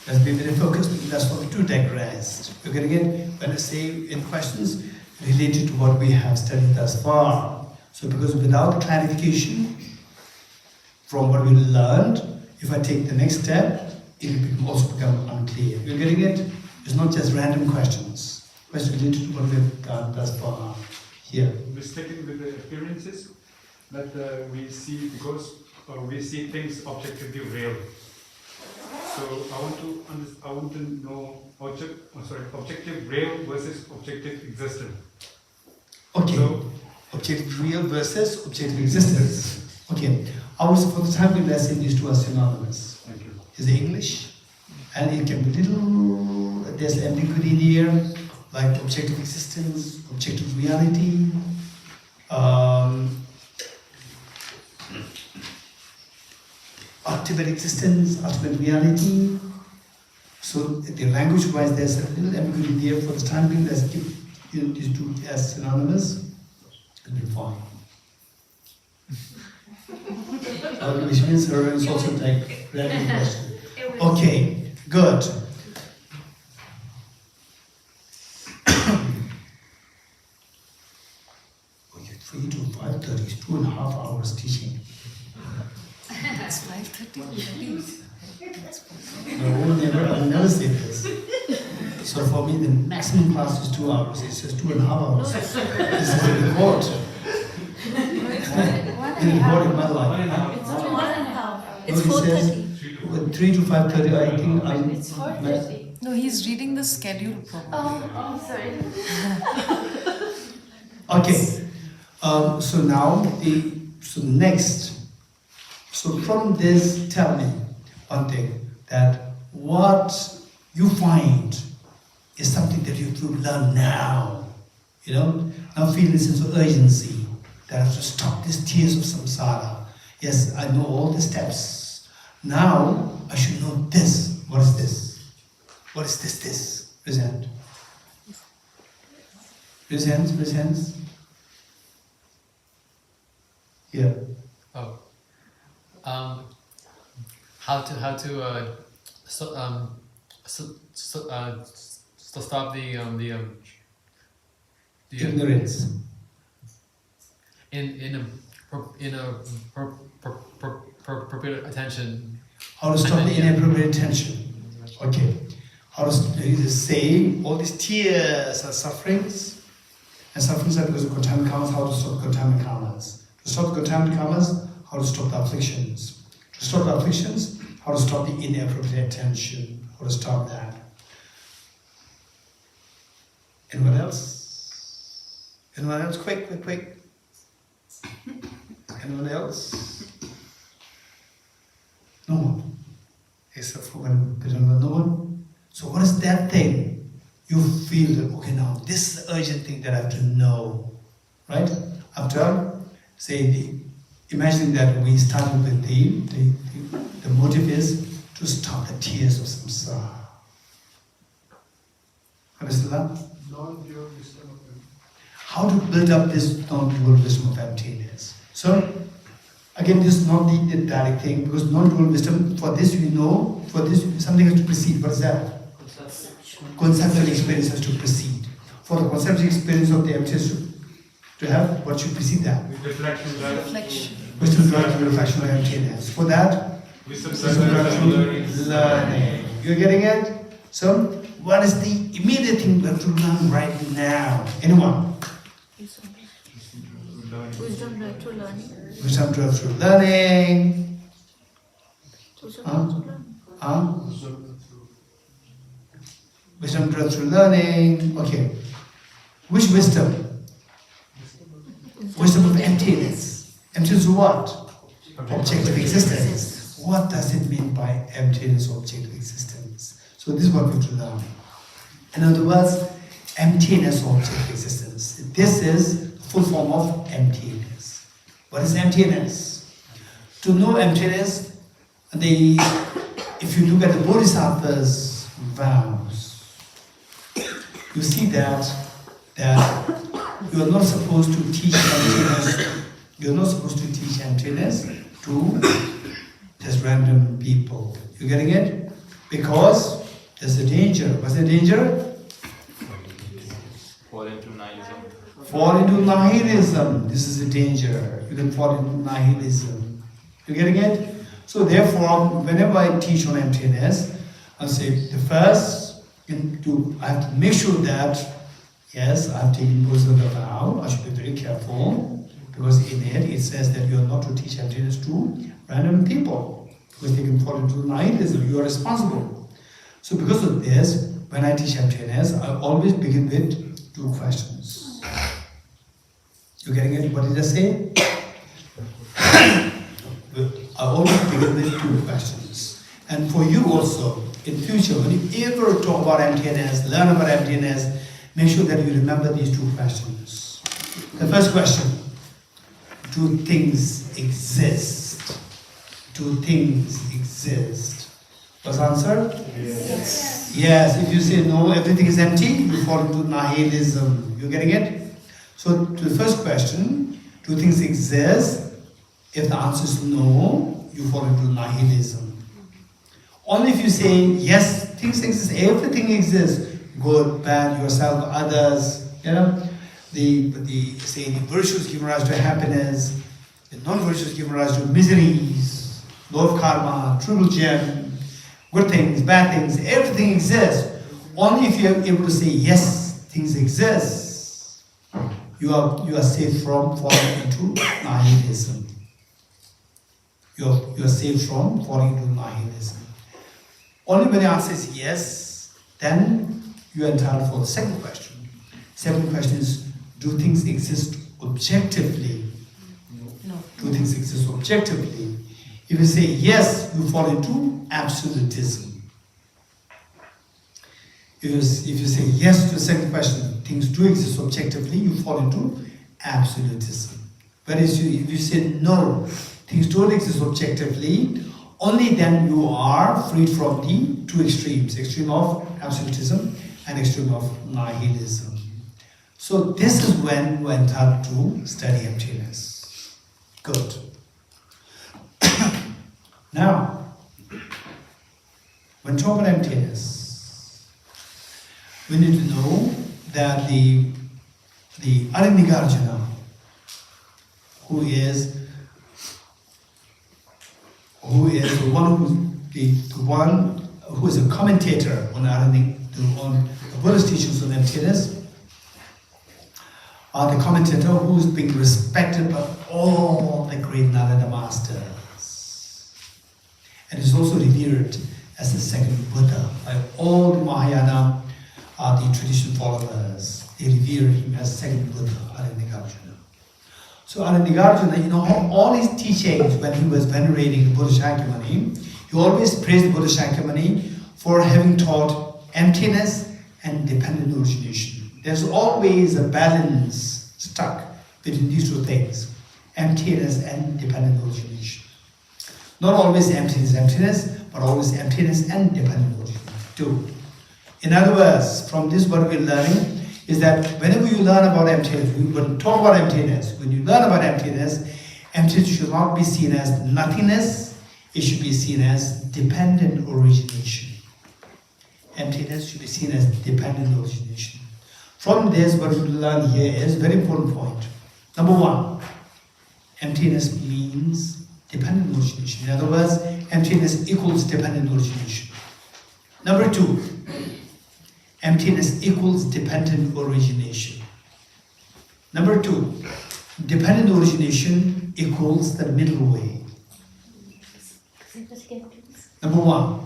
Let's be very focused, because that's what we do digress. We're going to get, when I say in questions, related to what we have studied thus far. So because without the clarification from what we learned, if I take the next step, it will also become unclear. We're getting it? It's not just random questions. Questions related to what we've done thus far here. Mistaken with the appearances that we see, because we see things objectively real. So I want to know objective real versus objective existence. Okay. So, objective real versus objective existence. Okay. Also, for the time being, let's say these 2 are synonymous. thank you. Is English, and it can be little, there's ambiguity there, like objective existence, objective reality, ultimate existence, ultimate reality. So the language-wise, there's a little ambiguity there. For the time being, let's keep these 2 as synonymous. It'll be fine. Which means her is also like random question. Okay, good. Okay, 3 to 5:30 is 2.5 hours teaching. It's 5:30. No, I'll never say this. So for me, the maximum class is 2 hours. It says 2.5 hours. This is a record. In my life. It's only 1.5. It's 4:30. 3 to 5:30, I think. It's 4:30. No, he's reading the schedule probably. Oh, sorry. Okay. So now So from this, tell me one thing, that what you find is something that you have to learn now. Now feel a sense of urgency that I have to stop these tears of samsara. Yes, I know all the steps. Now I should know this. What is this? What is this? Raise hand. Raise hands. Yeah. Oh. How to stop the Ignorance. in a appropriate attention. How to stop the inappropriate attention. Okay. How to say all these tears are sufferings, and sufferings are because of Gotamic karmas. How to stop Gotamic karmas? To stop Gotamic karmas, how to stop the afflictions. To stop the afflictions, how to stop the inappropriate attention, how to stop that. Anyone else? Anyone else? Quick. Anyone else? No one. Except for one, no one. So what is that thing? You feel that, okay, now this is the urgent thing that I have to know. Right? After, say, imagine that we started with the motive is to stop the tears of samsara. Understand that? Non-dual wisdom of emptiness. How to build up this non-dual wisdom of emptiness. So, again, this is not the direct thing, because non-dual wisdom, for this we know, for this something has to precede. What is that? Conceptual experience has to precede. For the conceptual experience of the emptiness to have, what should precede that? Reflection. Wisdom drives reflection of emptiness. For that, Wisdom drives learning. You're getting it? So, what is the immediate thing we have to learn right now? Anyone? Wisdom drive through learning. Wisdom drives through learning. Wisdom drive through learning. Wisdom drives through learning. Okay. Which wisdom? Wisdom of emptiness. Emptiness of what? Objective existence. What does it mean by emptiness of objective existence? So this is what we have to learn. In other words, emptiness of objective existence. This is the full form of emptiness. What is emptiness? To know emptiness, if you look at the Bodhisattva's vows, you see that you are not supposed to teach emptiness. You are not supposed to teach emptiness to just random people. You getting it? Because there's a danger. What's the danger? Fall into nihilism. Fall into nihilism. This is a danger. You can fall into nihilism. You getting it? So therefore, whenever I teach on emptiness, I'll say the first, I have to make sure that, yes, I have taken most of the vow. I should be very careful, because in it says that you are not to teach emptiness to random people, because they can fall into nihilism. You are responsible. So because of this, when I teach emptiness, I always begin with 2 questions. You getting it? What did I say? I always begin with 2 questions. And for you also, in future, when you ever talk about emptiness, learn about emptiness, make sure that you remember these 2 questions. The first question, do things exist? Do things exist? What's the answer? Yes. Yes, if you say no, everything is empty, you fall into nihilism. You getting it? So to the first question, do things exist? If the answer is no, you fall into nihilism. Only if you say yes, things exist, everything exists, good, bad, yourself, others, the virtues give rise to happiness, the non-virtues give rise to miseries, law of karma, triple gem, good things, bad things, everything exists. Only if you are able to say yes, things exist, you are safe from falling into nihilism. You are safe from falling into nihilism. Only when the answer is yes, then you are entitled for the second question. Second question is, do things exist objectively? No. Do things exist objectively? If you say yes, you fall into absolutism. If you say yes to the second question, things do exist objectively, you fall into absolutism. Whereas if you say no, things don't exist objectively, only then you are freed from the 2 extremes, extreme of absolutism and extreme of nihilism. So this is when you are entitled to study emptiness. Good. Now, when talking about emptiness, we need to know that the Arinigarjuna, who is the one who is a commentator on on the Buddhist teachings on emptiness, the commentator who is being respected by all the great Narada masters. and is also revered as the second Buddha by all the Mahayana, the tradition followers. They revere him as second Buddha, Aranagarjuna. So Aranagarjuna, all his teachings when he was venerating the Buddha Shakyamuni, he always praised the Buddha Shakyamuni for having taught emptiness and dependent origination. There's always a balance stuck between these two things, emptiness and dependent origination. Not always emptiness, but always emptiness and dependent origination too. In other words, from this what we're learning is that whenever you learn about emptiness, when you talk about emptiness, when you learn about emptiness, emptiness should not be seen as nothingness, it should be seen as dependent origination. Emptiness should be seen as dependent origination. From this, what we learn here is a very important point. Number one, emptiness means dependent origination. In other words, emptiness equals dependent origination. Number two, emptiness equals dependent origination. Number two, dependent origination equals the middle way. Number one,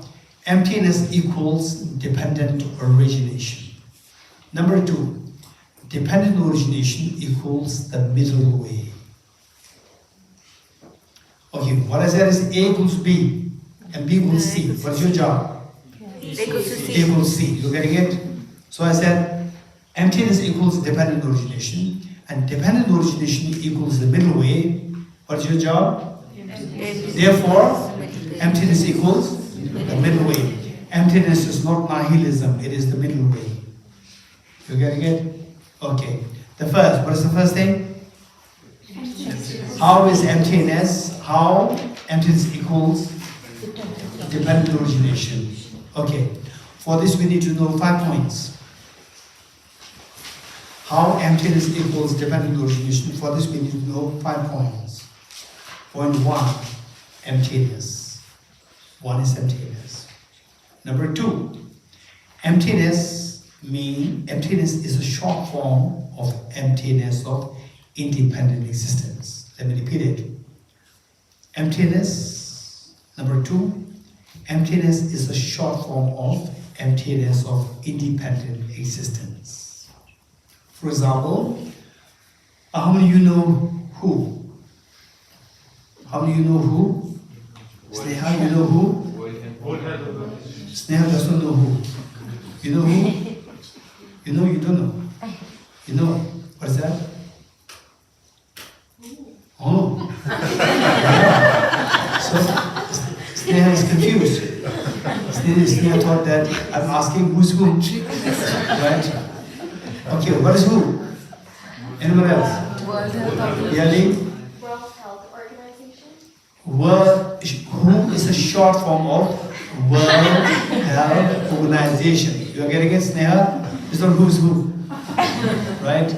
emptiness equals dependent origination. Number two, dependent origination equals the middle way. Okay, what I said is A equals B and B equals C. What's your job? A equals C. You're getting it? So I said emptiness equals dependent origination and dependent origination equals the middle way. What's your job? Therefore, emptiness equals the middle way. Emptiness is not nihilism, it is the middle way. You're getting it? Okay. The first, what is the first thing? How is emptiness? How emptiness equals dependent origination? Okay. For this we need to know 5 points. How emptiness equals dependent origination? For this we need to know 5 points. Point 1, emptiness. 1 is emptiness. Number 2, emptiness is a short form of emptiness of independent existence. Let me repeat it. Emptiness, number 2, emptiness is a short form of emptiness of independent existence. For example, how many of you know who? How many of you know who? Sneha, you know who? Sneha doesn't know who. You know who? You know, you don't know. You know, what is that? Oh. So, Sneha is confused. Sneha thought that I'm asking who's who. Right? Okay, what is who? Anyone else? World Health Organization. Yali? World Health Organization. Who is a short form of World Health Organization. You are getting it, Sneha? It's not who's who. Right?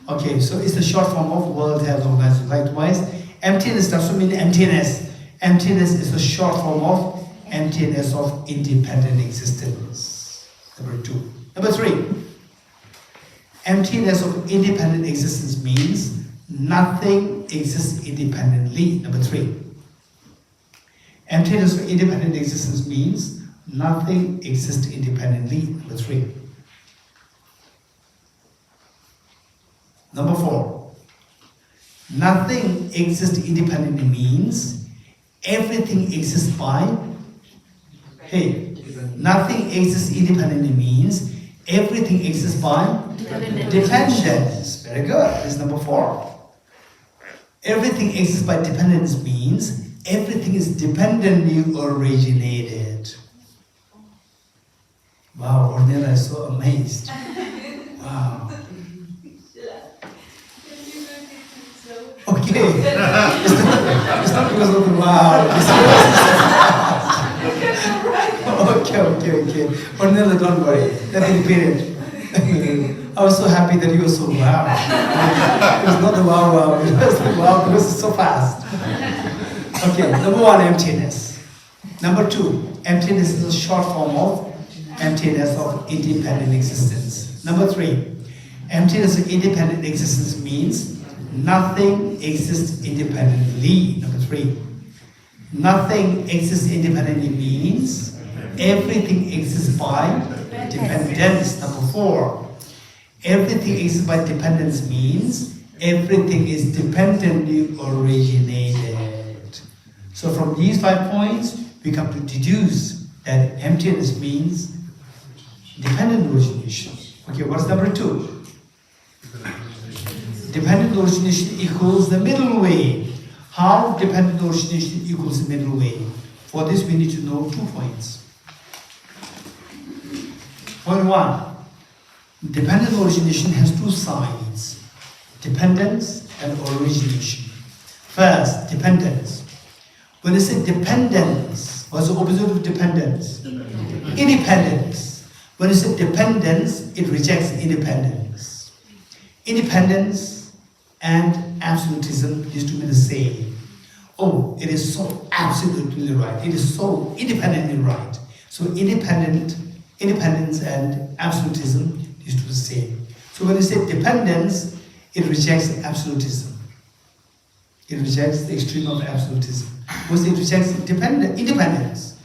Okay, so it's the short form of World Health Organization. Likewise, emptiness doesn't mean emptiness. Emptiness is a short form of emptiness of independent existence. Number 2. Number 3. Emptiness of independent existence means nothing exists independently. Number 3. Emptiness of independent existence means nothing exists independently. Number 3. Number 4. Nothing exists independently means everything exists by. Hey, nothing exists independently means everything exists by dependence. Very good. This is number 4. Everything exists by dependence means everything is dependently originated. Wow, Ornella is so amazed. Wow. Okay. It's not because of the wow. Okay. Ornella, don't worry. Let me repeat it. I was so happy that you were so wow. It was not the wow, it was the wow because it's so fast. Okay, number 1, emptiness. Number 2, emptiness is a short form of emptiness of independent existence. Number 3, emptiness of independent existence means nothing exists independently. Number 3. Nothing exists independently means everything exists by dependence. Number 4, everything exists by dependence means everything is dependently originated. So from these 5 points, we come to deduce that emptiness means dependent origination. Okay, what's number 2? Dependent origination equals the middle way. How dependent origination equals the middle way? For this, we need to know 2 points. Point 1, dependent origination has 2 sides, dependence and origination. First, dependence. When I say dependence, what's the opposite of dependence? Independence. When I say dependence, it rejects independence. Independence and absolutism used to be the same. Oh, it is so absolutely right. It is so independently right. So independence and absolutism used to be the same. So when you say dependence, it rejects absolutism. It rejects the extreme of absolutism. Because it rejects independence.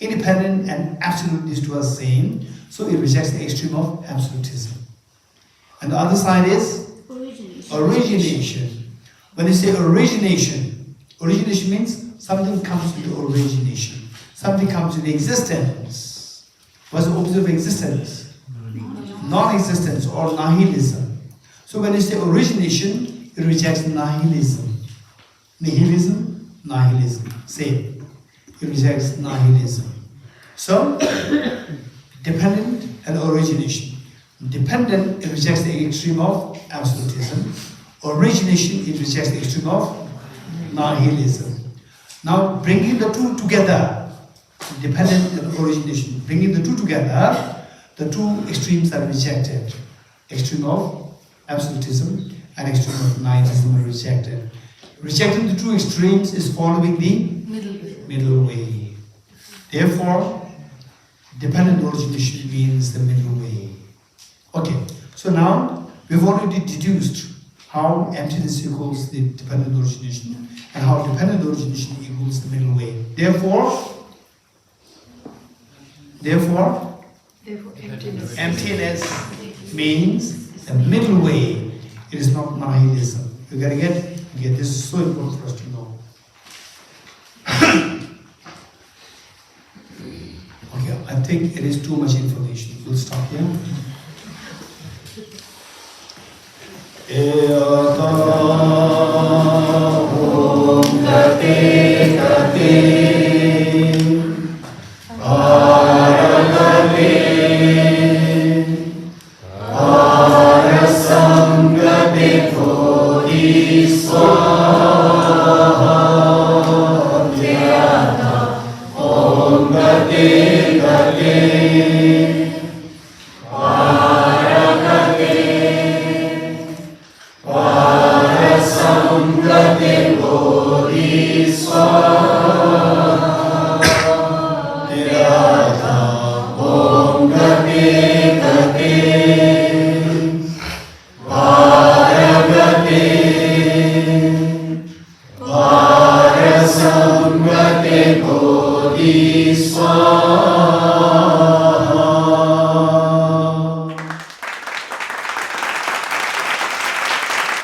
Independent and absolute is to us same. So it rejects the extreme of absolutism. And the other side is origination. When you say origination, origination means something comes into origination. Something comes into existence. What's the opposite of existence? Non-existence or nihilism. So when you say origination, it rejects nihilism. Nihilism, nihilism, same. It rejects nihilism. So, dependent and origination. Dependent, it rejects the extreme of absolutism. Origination, it rejects the extreme of nihilism. Now, bringing the 2 together, dependent and origination, bringing the 2 together, the 2 extremes are rejected. Extreme of absolutism and extreme of nihilism are rejected. Rejecting the 2 extremes is following the middle way. Therefore, dependent origination means the middle way. Okay, so now we've already deduced how emptiness equals the dependent origination and how dependent origination equals the middle way. Therefore, emptiness means the middle way. It is not nihilism. You gotta get this is so important for us to know. Okay, I think it is too much information. We'll stop here.